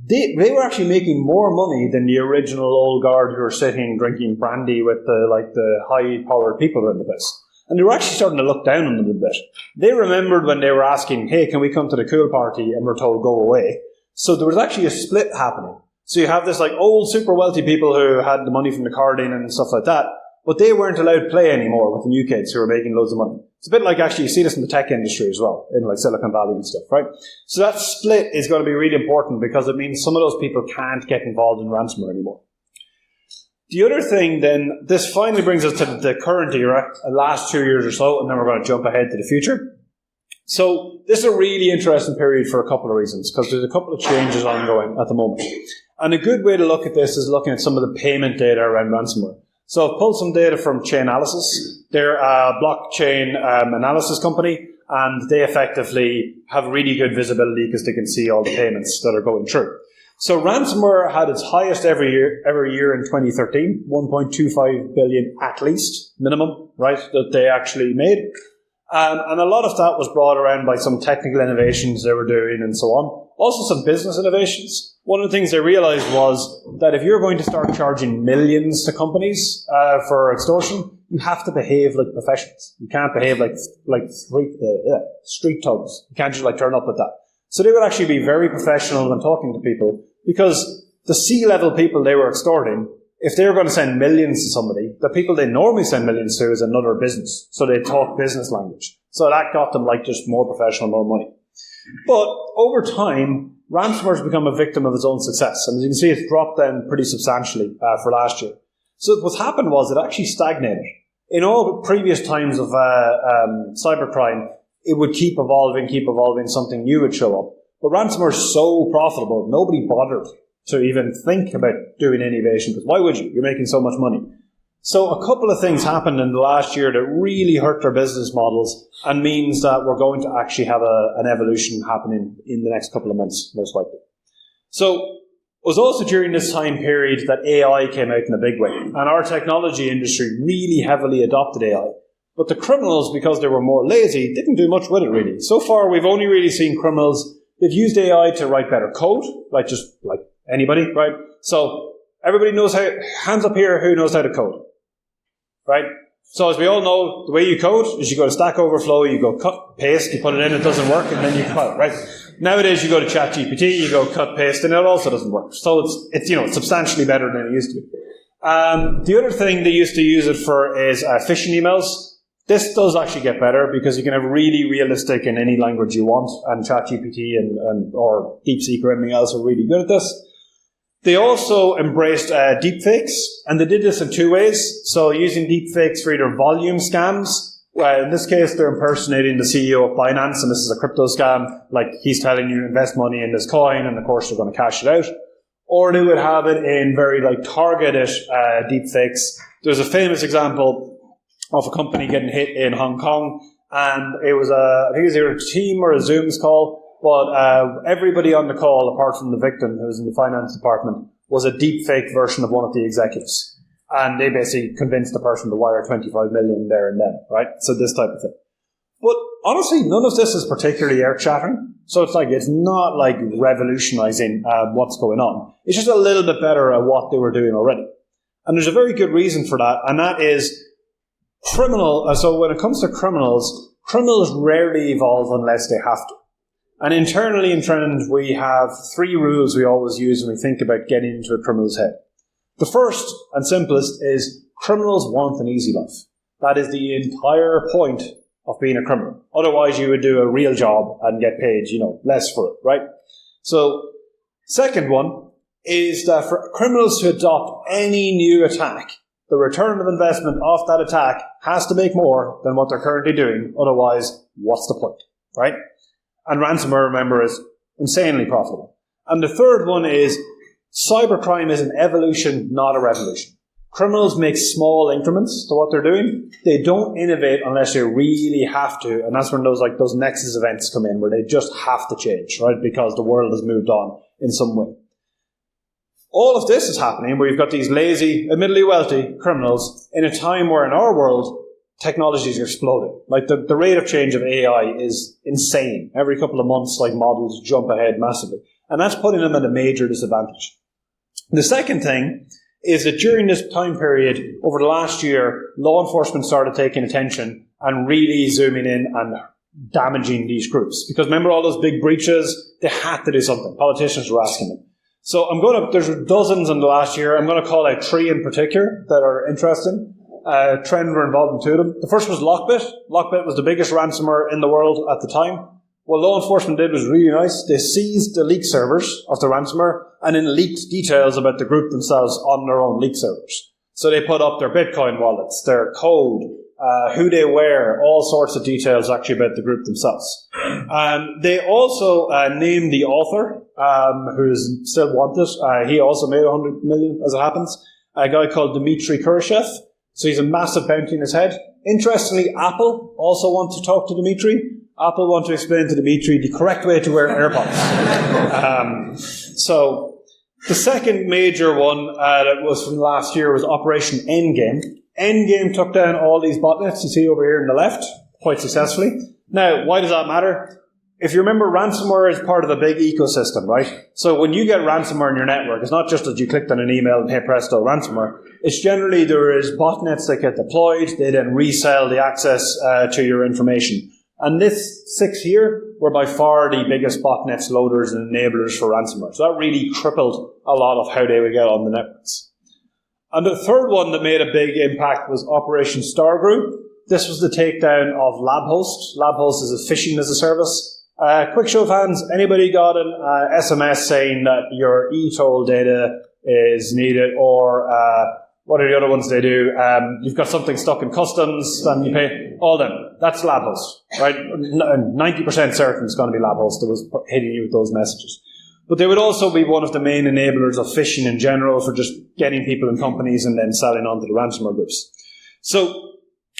they were actually making more money than the original old guard who were sitting drinking brandy with the high-powered people in the place. And they were actually starting to look down on them a bit. They remembered when they were asking, hey, can we come to the cool party? And we're told, go away. So there was actually a split happening. So you have this like old super wealthy people who had the money from the carding and stuff like that, but they weren't allowed to play anymore with the new kids who were making loads of money. It's a bit like actually you see this in the tech industry as well, in like Silicon Valley and stuff, right? So that split is going to be really important because it means some of those people can't get involved in ransomware anymore. The other thing then, this finally brings us to the current era, the last 2 years or so, and then we're going to jump ahead to the future. So this is a really interesting period for a couple of reasons, because there's a couple of changes ongoing at the moment. And a good way to look at this is looking at some of the payment data around ransomware. So I've pulled some data from Chainalysis. They're a blockchain analysis company, and they effectively have really good visibility because they can see all the payments that are going through. So ransomware had its highest every year in 2013, 1.25 billion at least, minimum, right, that they actually made. And a lot of that was brought around by some technical innovations they were doing and so on. Also some business innovations. One of the things they realized was that if you're going to start charging millions to companies for extortion, you have to behave like professionals. You can't behave like street thugs. You can't just like turn up with that. So they would actually be very professional when talking to people, because the C-level people they were extorting, if they were going to send millions to somebody, the people they normally send millions to is another business. So they talk business language. So that got them like just more professional, more money. But over time, ransomware has become a victim of its own success. And as you can see, it's dropped down pretty substantially for last year. So what happened was it actually stagnated. In all previous times of cybercrime, it would keep evolving, something new would show up. But ransomware is so profitable, nobody bothered to even think about doing innovation, because why would you? You're making so much money. So a couple of things happened in the last year that really hurt their business models and means that we're going to actually have an evolution happening in the next couple of months, most likely. So it was also during this time period that AI came out in a big way, and our technology industry really heavily adopted AI. But the criminals, because they were more lazy, didn't do much with it really. So far, we've only really seen criminals, they've used AI to write better code, like anybody, right? So everybody knows how, hands up here, who knows how to code, right? So as we all know, the way you code is you go to Stack Overflow, you go cut, paste, you put it in, it doesn't work, and then you compile it, right? Nowadays, you go to ChatGPT, you go cut, paste, and it also doesn't work. So it's substantially better than it used to be. The other thing they used to use it for is phishing emails. This does actually get better because you can have really realistic in any language you want, and ChatGPT or DeepSeek or anything else are really good at this. They also embraced deepfakes, and they did this in two ways. So using deepfakes for either volume scams. Well, in this case, they're impersonating the CEO of Binance, and this is a crypto scam. Like, he's telling you invest money in this coin, and of course they're going to cash it out. Or they would have it in very targeted deepfakes. There's a famous example of a company getting hit in Hong Kong, and it was I think it was either a team or a Zoom's call. But everybody on the call, apart from the victim who was in the finance department, was a deep fake version of one of the executives. And they basically convinced the person to wire 25 million there and then, right? So this type of thing. But honestly, none of this is particularly earth-shattering. So it's not like revolutionizing what's going on. It's just a little bit better at what they were doing already. And there's a very good reason for that, and that is so when it comes to criminals rarely evolve unless they have to. And internally in Trend, we have 3 rules we always use when we think about getting into a criminal's head. The first and simplest is criminals want an easy life. That is the entire point of being a criminal. Otherwise, you would do a real job and get paid, less for it, right? So, second one is that for criminals to adopt any new attack, the return of investment off that attack has to make more than what they're currently doing. Otherwise, what's the point, right? And ransomware, remember, is insanely profitable. And the third one is cybercrime is an evolution, not a revolution. Criminals make small increments to what they're doing. They don't innovate unless they really have to. And that's when those nexus events come in, where they just have to change, right? Because the world has moved on in some way. All of this is happening where you've got these lazy, admittedly wealthy criminals in a time where in our world, technology is exploding. The rate of change of AI is insane. Every couple of months, models jump ahead massively. And that's putting them at a major disadvantage. The second thing is that during this time period, over the last year, law enforcement started taking attention and really zooming in and damaging these groups. Because remember all those big breaches? They had to do something. Politicians were asking them. So there's dozens in the last year. I'm going to call out 3 in particular that are interesting. Trend were involved in 2 of them. The first was Lockbit. Lockbit was the biggest ransomware in the world at the time. What law enforcement did was really nice. They seized the leak servers of the ransomware and then leaked details about the group themselves on their own leak servers. So they put up their Bitcoin wallets, their code, who they were, all sorts of details actually about the group themselves. They also named the author, who is still wanted. He also made 100 million, as it happens. A guy called Dmitry Kurashev. So he's a massive bounty in his head. Interestingly, Apple also want to talk to Dmitry. Apple want to explain to Dmitry the correct way to wear AirPods. So the second major one that was from last year was Operation Endgame. Endgame took down all these botnets you see over here on the left quite successfully. Now, why does that matter? If you remember, ransomware is part of a big ecosystem, right? So when you get ransomware in your network, it's not just that you clicked on an email and hey presto, ransomware. It's generally there is botnets that get deployed. They then resell the access to your information. And this 6 here were by far the biggest botnets, loaders, and enablers for ransomware. So that really crippled a lot of how they would get on the networks. And the third one that made a big impact was Operation Stargrew. This was the takedown of LabHost. LabHost is a phishing as a service. Quick show of hands, anybody got an SMS saying that your e-toll data is needed, or what are the other ones they do? You've got something stuck in customs and you pay all them. That's LabHost, right? 90% certain it's going to be LabHost that was hitting you with those messages. But they would also be one of the main enablers of phishing in general for just getting people in companies and then selling onto the ransomware groups. So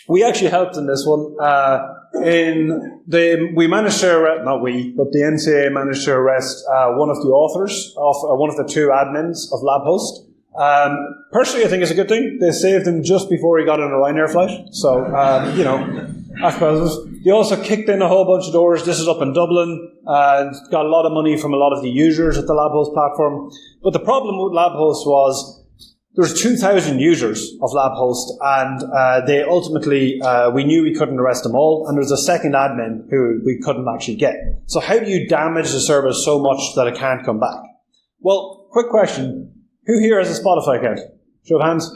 we actually helped in this one. We managed to arrest, not we, but the NCA managed to arrest one of the authors or one of the 2 admins of LabHost. Personally, I think it's a good thing. They saved him just before he got on a Ryanair flight. So, after positive. They also kicked in a whole bunch of doors. This is up in Dublin. Got a lot of money from a lot of the users at the LabHost platform. But the problem with LabHost was there was 2,000 users of LabHost, and they ultimately, we knew we couldn't arrest them all, and there was a second admin who we couldn't actually get. So how do you damage the service so much that it can't come back? Well, quick question. Who here has a Spotify account? Show of hands.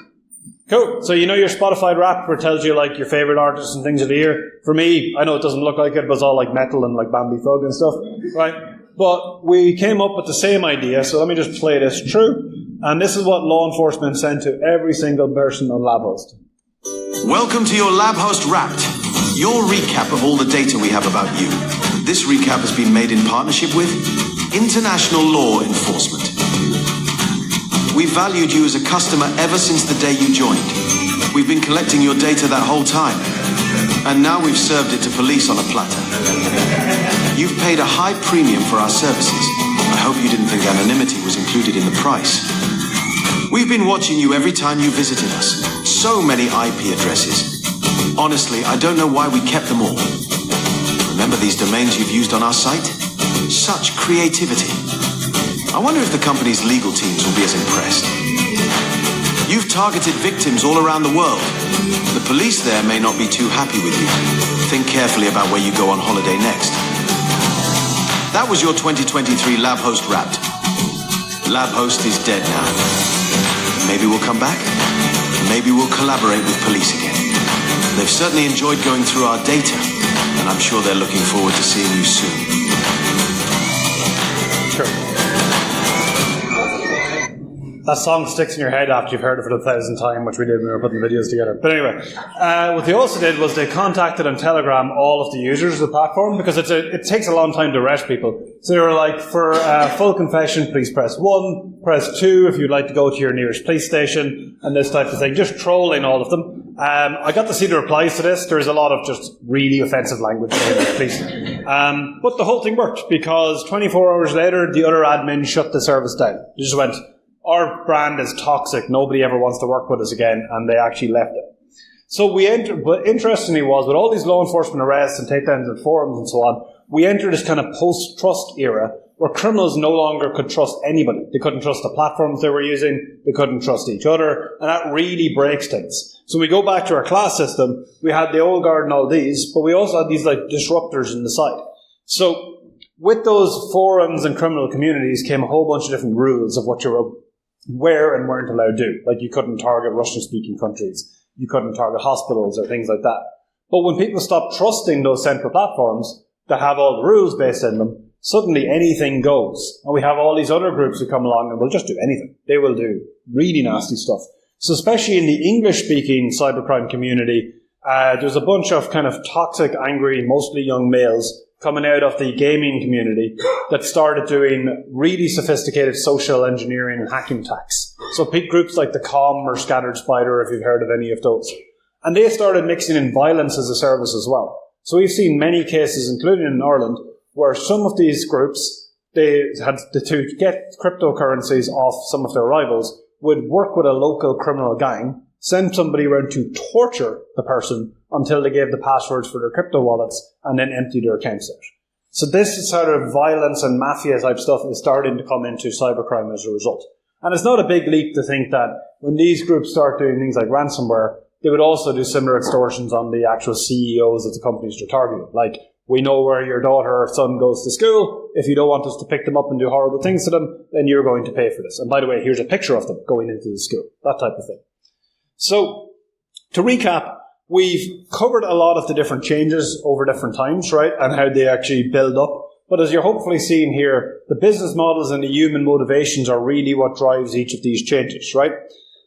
Cool. So you know your Spotify Wrapped where it tells you like your favorite artists and things of the year? For me, I know it doesn't look like it, but it's all like metal and like Bambi Thug and stuff, right? But we came up with the same idea, so let me just play this through. And this is what law enforcement sent to every single person on LabHost. Welcome to your LabHost Wrapped, your recap of all the data we have about you. This recap has been made in partnership with International Law Enforcement. We valued you as a customer ever since the day you joined. We've been collecting your data that whole time, and now we've served it to police on a platter. You've paid a high premium for our services. I hope you didn't think anonymity was included in the price. We've been watching you every time you visited us. So many IP addresses. Honestly, I don't know why we kept them all. Remember these domains you've used on our site? Such creativity. I wonder if the company's legal teams will be as impressed. You've targeted victims all around the world. The police there may not be too happy with you. Think carefully about where you go on holiday next. That was your 2023 LabHost Wrapped. LabHost is dead now. Maybe we'll come back. Maybe we'll collaborate with police again. They've certainly enjoyed going through our data, and I'm sure they're looking forward to seeing you soon. Sure. That song sticks in your head after you've heard it for the 1,000th time, which we did when we were putting videos together. But anyway, what they also did was they contacted on Telegram all of the users of the platform, because it takes a long time to arrest people. So they were like, for full confession, please press 1, press 2 if you'd like to go to your nearest police station, and this type of thing, just trolling all of them. I got to see the replies to this. There's a lot of just really offensive language there, please. But the whole thing worked, because 24 hours later, the other admin shut the service down. They just went, our brand is toxic, nobody ever wants to work with us again, and they actually left it. So but interestingly was, with all these law enforcement arrests and takedowns and forums and so on, we enter this kind of post-trust era where criminals no longer could trust anybody. They couldn't trust the platforms they were using. They couldn't trust each other. And that really breaks things. So we go back to our class system. We had the old guard and all these, but we also had these like disruptors in the side. So with those forums and criminal communities came a whole bunch of different rules of what you were and weren't allowed to do. Like you couldn't target Russian-speaking countries. You couldn't target hospitals or things like that. But when people stopped trusting those central platforms that have all the rules based in them, suddenly anything goes. And we have all these other groups who come along and will just do anything. They will do really nasty stuff. So especially in the English-speaking cybercrime community, there's a bunch of kind of toxic, angry, mostly young males coming out of the gaming community that started doing really sophisticated social engineering and hacking attacks. So big groups like the COM or Scattered Spider, if you've heard of any of those. And they started mixing in violence as a service as well. So we've seen many cases, including in Ireland, where some of these groups, they had to get cryptocurrencies off some of their rivals, would work with a local criminal gang, send somebody around to torture the person until they gave the passwords for their crypto wallets and then empty their accounts out. So this sort of violence and mafia type stuff is starting to come into cybercrime as a result. And it's not a big leap to think that when these groups start doing things like ransomware, they would also do similar extortions on the actual CEOs of the companies they're targeting. Like, we know where your daughter or son goes to school. If you don't want us to pick them up and do horrible things to them, then you're going to pay for this. And by the way, here's a picture of them going into the school. That type of thing. So, to recap, we've covered a lot of the different changes over different times, right? And how they actually build up. But as you're hopefully seeing here, the business models and the human motivations are really what drives each of these changes, right?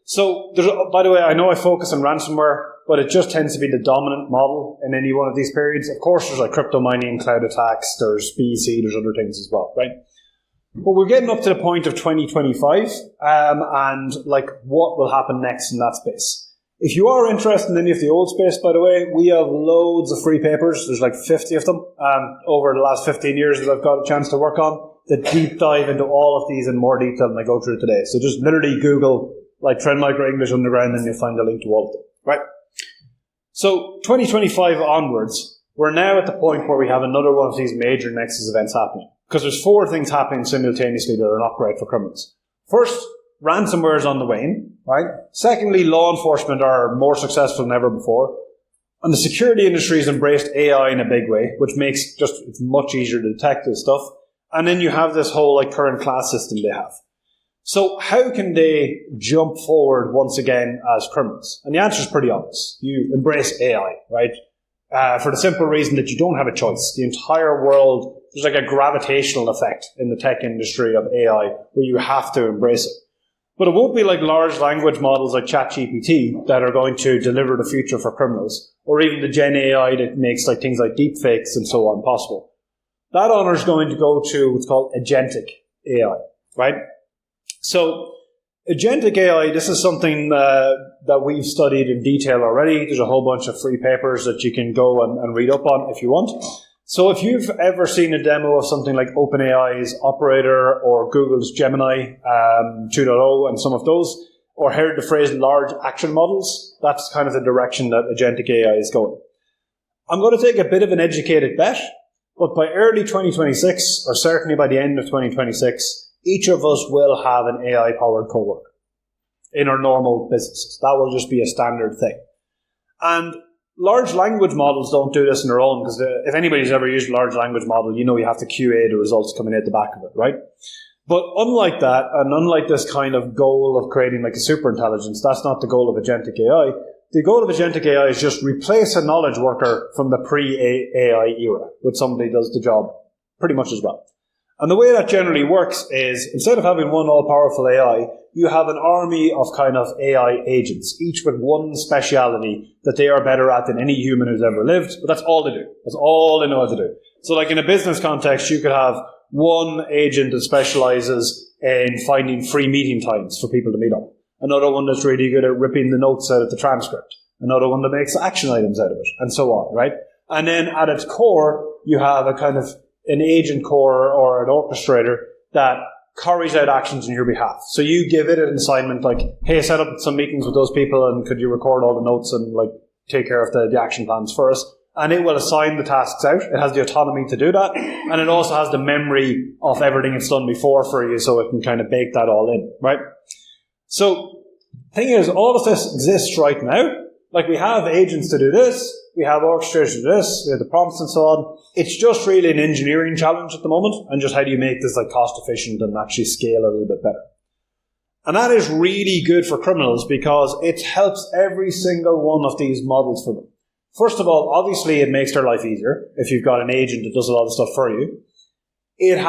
So, by the way, I know I focus on ransomware, but it just tends to be the dominant model in any one of these periods. Of course, there's like crypto mining, cloud attacks, there's BC, there's other things as well, right? But we're getting up to the point of 2025, and like what will happen next in that space. If you are interested in any of the old space, by the way, we have loads of free papers. There's like 50 of them over the last 15 years that I've got a chance to work on that deep dive into all of these in more detail than I go through today. So just literally Google like Trend Micro English Underground and you'll find a link to all of them, right? So 2025 onwards, we're now at the point where we have another one of these major Nexus events happening. Because there's 4 things happening simultaneously that are not great for criminals. First, ransomware is on the wane, right? Secondly, law enforcement are more successful than ever before. And the security industry has embraced AI in a big way, which makes it's much easier to detect this stuff. And then you have this whole like current class system they have. So how can they jump forward once again as criminals? And the answer is pretty obvious. You embrace AI, right? For the simple reason that you don't have a choice. The entire world, there's like a gravitational effect in the tech industry of AI where you have to embrace it. But it won't be like large language models like ChatGPT that are going to deliver the future for criminals, or even the Gen AI that makes like things like deepfakes and so on possible. That honor is going to go to what's called agentic AI, right? So, agentic AI, this is something that we've studied in detail already. There's a whole bunch of free papers that you can go and read up on if you want. So if you've ever seen a demo of something like OpenAI's Operator or Google's Gemini 2.0 and some of those, or heard the phrase large action models, that's kind of the direction that agentic AI is going. I'm going to take a bit of an educated bet, but by early 2026, or certainly by the end of 2026, each of us will have an AI-powered coworker in our normal businesses. That will just be a standard thing. And large language models don't do this on their own, because if anybody's ever used a large language model, you know you have to QA the results coming out the back of it, right? But unlike that, and unlike this kind of goal of creating like a super intelligence, that's not the goal of agentic AI. The goal of agentic AI is just replace a knowledge worker from the pre-AI era with somebody who does the job pretty much as well. And the way that generally works is, instead of having one all-powerful AI, you have an army of kind of AI agents, each with one speciality that they are better at than any human who's ever lived, but that's all they do. That's all they know how to do. So like in a business context, you could have one agent that specializes in finding free meeting times for people to meet up. Another one that's really good at ripping the notes out of the transcript. Another one that makes action items out of it, and so on, right? And then at its core, you have a kind of an agent core or an orchestrator that carries out actions on your behalf. So you give it an assignment like, hey, set up some meetings with those people and could you record all the notes and like take care of the action plans for us? and it will assign the tasks out. It has the autonomy to do that, and it also has the memory of everything it's done before for you, so it can kind of bake that all in, right? So, the thing is, all of this exists right now. Like, we have agents to do this, we have orchestrators to do this, we have the prompts and so on. It's just really an engineering challenge at the moment, and just how do you make this like cost efficient and actually scale a little bit better. And that is really good for criminals because it helps every single one of these models for them. First of all, obviously it makes their life easier if you've got an agent that does a lot of stuff for you. It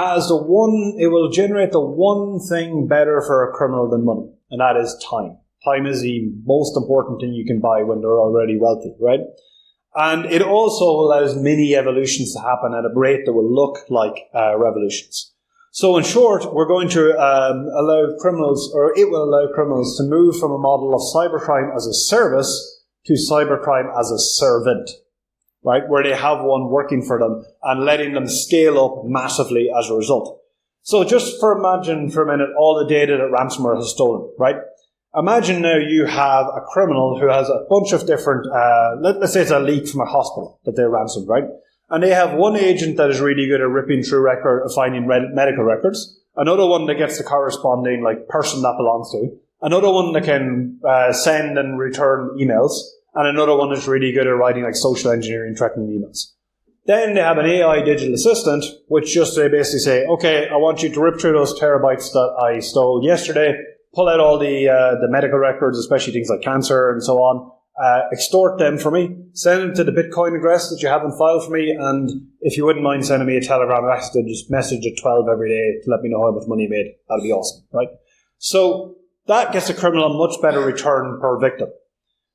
will generate the one thing better for a criminal than money, and that is time. Time is the most important thing you can buy when they're already wealthy, right? And it also allows mini evolutions to happen at a rate that will look like revolutions. So in short, we're going to allow criminals to move from a model of cybercrime as a service to cybercrime as a servant, right? Where they have one working for them and letting them scale up massively as a result. So just imagine for a minute all the data that ransomware has stolen, right? Imagine now you have a criminal who has a bunch of different, let's say it's a leak from a hospital that they ransomed, right? And they have one agent that is really good at ripping through finding medical records, another one that gets the corresponding like person that belongs to, another one that can send and return emails, and another one that's really good at writing like social engineering threatening emails. Then they have an AI digital assistant, which just they basically say, okay, I want you to rip through those terabytes that I stole yesterday, pull out all the medical records, especially things like cancer and so on, extort them for me, send them to the Bitcoin address that you have in file for me, and if you wouldn't mind sending me a Telegram message at 12 every day to let me know how much money you made, that'd be awesome, right? So that gets a criminal a much better return per victim.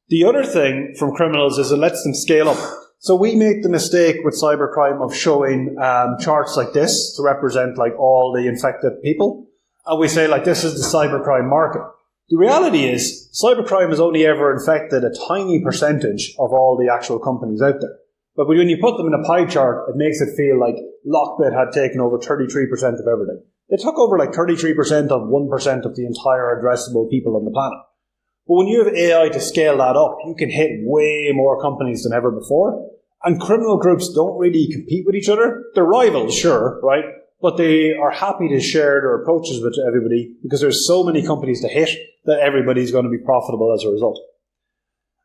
The other thing from criminals is it lets them scale up. So we make the mistake with cybercrime of showing charts like this to represent like all the infected people, and we say like this is the cybercrime market. The reality is, cybercrime has only ever infected a tiny percentage of all the actual companies out there. But when you put them in a pie chart, it makes it feel like Lockbit had taken over 33% of everything. They took over like 33% of 1% of the entire addressable people on the planet. But when you have AI to scale that up, you can hit way more companies than ever before. And criminal groups don't really compete with each other. They're rivals, sure, right? But they are happy to share their approaches with everybody because there's so many companies to hit that everybody's going to be profitable as a result.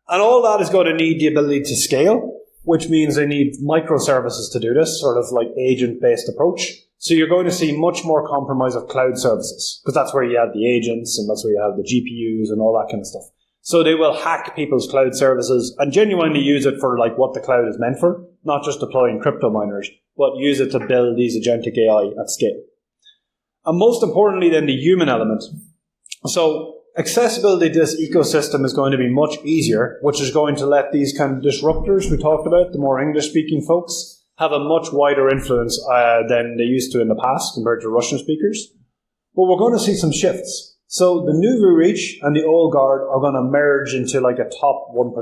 And all that is going to need the ability to scale, which means they need microservices to do this, sort of like agent-based approach. So you're going to see much more compromise of cloud services because that's where you have the agents and that's where you have the GPUs and all that kind of stuff. So they will hack people's cloud services and genuinely use it for like what the cloud is meant for, not just deploying crypto miners, but use it to build these agentic AI at scale. And most importantly then the human element. So accessibility to this ecosystem is going to be much easier, which is going to let these kind of disruptors we talked about, the more English-speaking folks, have a much wider influence than they used to in the past compared to Russian speakers. But we're going to see some shifts. So the Nouveau Riche and the Old Guard are going to merge into like a top 1%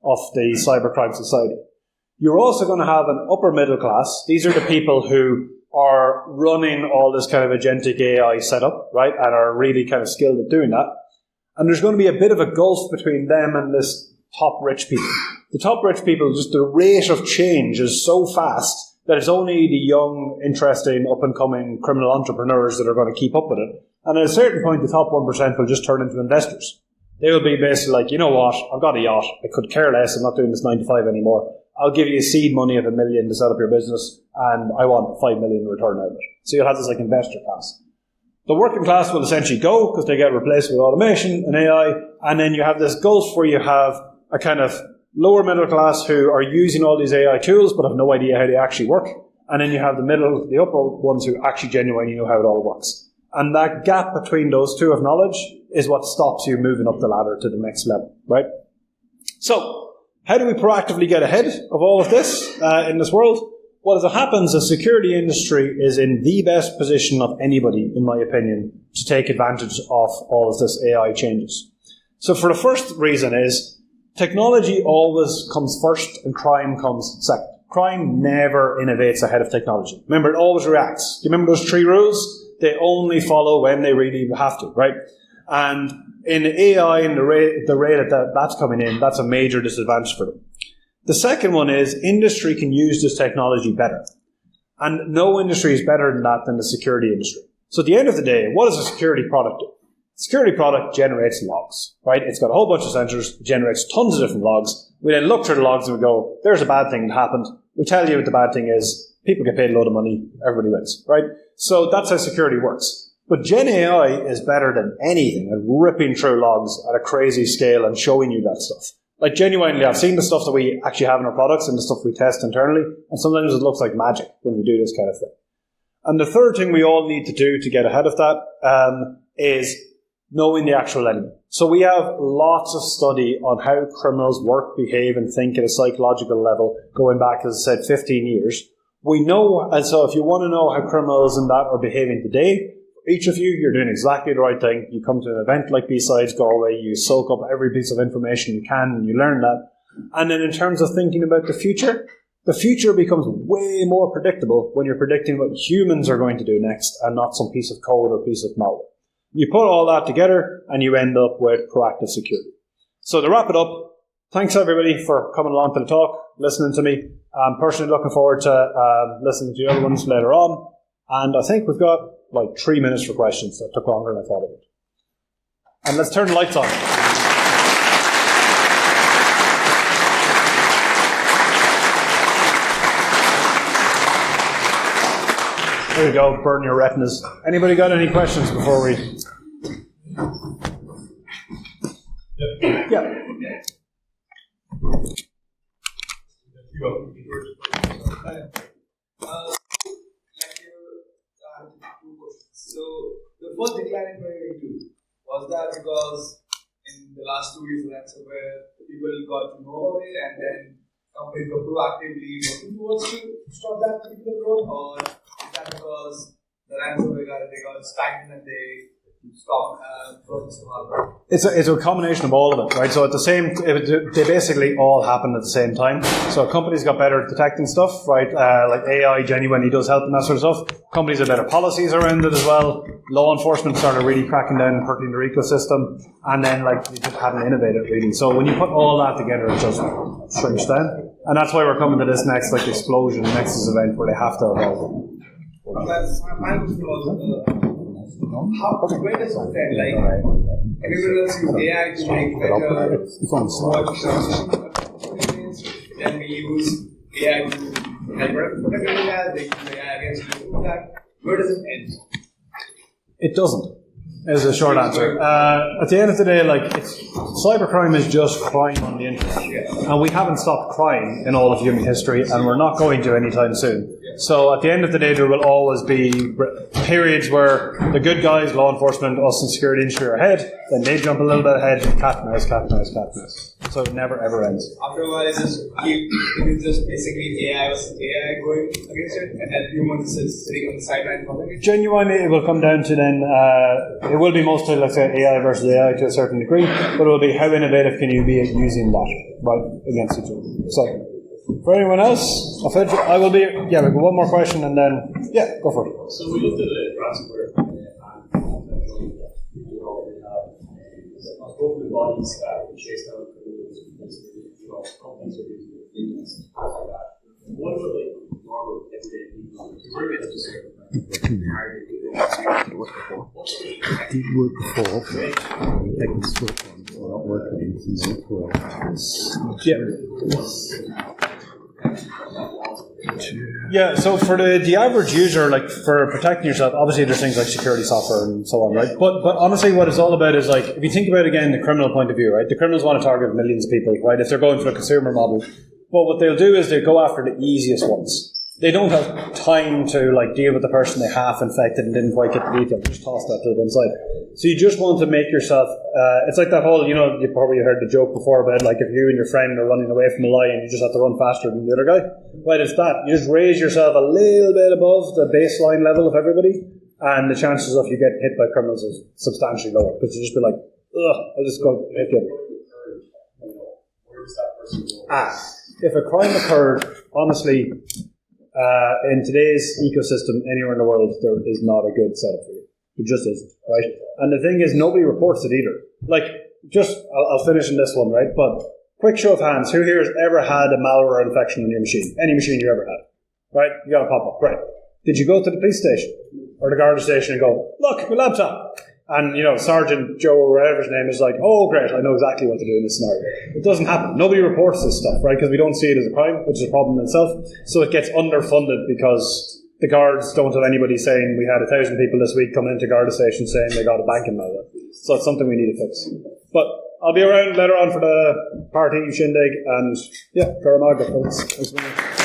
of the cybercrime society. You're also going to have an upper middle class. These are the people who are running all this kind of agentic AI setup, right, and are really kind of skilled at doing that. And there's going to be a bit of a gulf between them and this top rich people. The top rich people, just the rate of change is so fast that it's only the young, interesting, up-and-coming criminal entrepreneurs that are going to keep up with it. And at a certain point, the top 1% will just turn into investors. They will be basically like, you know what, I've got a yacht, I could care less, I'm not doing this 9 to 5 anymore. I'll give you seed money of $1 million to set up your business, and I want $5 million in return out of it. So you'll have this like investor class. The working class will essentially go because they get replaced with automation and AI, and then you have this gulf where you have a kind of lower middle class who are using all these AI tools but have no idea how they actually work, and then you have the upper ones who actually genuinely know how it all works. And that gap between those two of knowledge is what stops you moving up the ladder to the next level, right? So, how do we proactively get ahead of all of this in this world? Well, as it happens, the security industry is in the best position of anybody, in my opinion, to take advantage of all of this AI changes. So for the first reason is, technology always comes first and crime comes second. Crime never innovates ahead of technology. Remember, it always reacts. Do you remember those 3 rules? They only follow when they really have to, right? And in AI and the rate that that's coming in, that's a major disadvantage for them. The second one is industry can use this technology better. And no industry is better than that than the security industry. So at the end of the day, what does a security product do? Security product generates logs, right? It's got a whole bunch of sensors, it generates tons of different logs. We then look through the logs and we go, there's a bad thing that happened. We tell you what the bad thing is. People get paid a load of money. Everybody wins, right? So that's how security works. But Gen AI is better than anything at ripping through logs at a crazy scale and showing you that stuff. Like genuinely, I've seen the stuff that we actually have in our products and the stuff we test internally, and sometimes it looks like magic when you do this kind of thing. And the third thing we all need to do to get ahead of that is knowing the actual enemy. So we have lots of study on how criminals work, behave, and think at a psychological level, going back, as I said, 15 years. We know, and so if you want to know how criminals and that are behaving today, each of you, you're doing exactly the right thing. You come to an event like B-Sides Galway, you soak up every piece of information you can, and you learn that. And then in terms of thinking about the future becomes way more predictable when you're predicting what humans are going to do next and not some piece of code or piece of malware. You put all that together and you end up with proactive security. So to wrap it up, thanks everybody for coming along to the talk, listening to me. I'm personally looking forward to listening to the other ones later on. And I think we've got like 3 minutes for questions. That took longer than I thought it would. And let's turn the lights on. There you go, burn your retinas. Anybody got any questions before we... Yeah. So the first decline in 2022, was that because in the last 2 years of ransomware, people got to know about it and then companies were proactively working towards to stop that particular growth, or is that because the ransomware guys, they got stagnant and they stopped focusing on hardware? It's a combination of all of it, right? So they basically all happen at the same time. So companies got better at detecting stuff, right? Like AI genuinely does help in that sort of stuff. Companies have better policies around it as well. Law enforcement started really cracking down and hurting their ecosystem. And then they just hadn't innovated really. So when you put all that together, it just shrinks down. And that's why we're coming to this next explosion, Nexus event where they have to evolve. That's my question was, where does it stand? Like, everyone else use AI to make better then we use AI to help protect areas, they use AI against that. Where does it end? It doesn't, is the short answer. At the end of the day, cybercrime is just crime on the internet. Yeah. And we haven't stopped crime in all of human history, and we're not going to anytime soon. So at the end of the day, there will always be periods where the good guys, law enforcement, us and security industry are ahead, then they jump a little bit ahead, cat, mouse, cat, mouse, cat, mouse. So it never ever ends. After a while, it is just basically AI versus AI going against it, and then humans is sitting on the sideline following it? Genuinely, it will come down to then, it will be mostly, let's say, AI versus AI to a certain degree, but it will be how innovative can you be at using that, right, against each other. So, for anyone else, I will be, we've got one more question and then, go for it. So we looked at the ransomware and hopefully bodies that we chase down companies or things like that. What about normal everyday people? We're going to say Did work before. They can switch on or not working Yeah, so for the average user, for protecting yourself, obviously there's things like security software and so on, right? But honestly, what it's all about is if you think about, again, the criminal point of view, right? The criminals want to target millions of people, right? If they're going for a consumer model. But what they'll do is they go after the easiest ones. They don't have time to deal with the person they half infected and didn't quite get the detail. Just toss that to the one side. So you just want to make yourself. It's like that whole. You probably heard the joke before about if you and your friend are running away from a lion, you just have to run faster than the other guy. Right? It's that. You just raise yourself a little bit above the baseline level of everybody, and the chances of you getting hit by criminals is substantially lower because you just be like, ugh, I'll just go hit you. If a crime occurred, honestly. In today's ecosystem, anywhere in the world, there is not a good setup for you. It just isn't, right? And the thing is, nobody reports it either. I'll finish in this one, right? But quick show of hands, who here has ever had a malware infection on your machine? Any machine you ever had? Right? You got a pop-up. Right. Did you go to the police station or the guard station and go, look, my laptop? And, Sergeant Joe, or whatever his name is, like, oh, great, I know exactly what to do in this scenario. It doesn't happen. Nobody reports this stuff, right? Because we don't see it as a crime, which is a problem in itself. So it gets underfunded because the guards don't have anybody saying we had 1,000 people this week come into guard station saying they got a banking malware. So it's something we need to fix. But I'll be around later on for the party shindig, and yeah, Karamagda, folks. Thanks very much.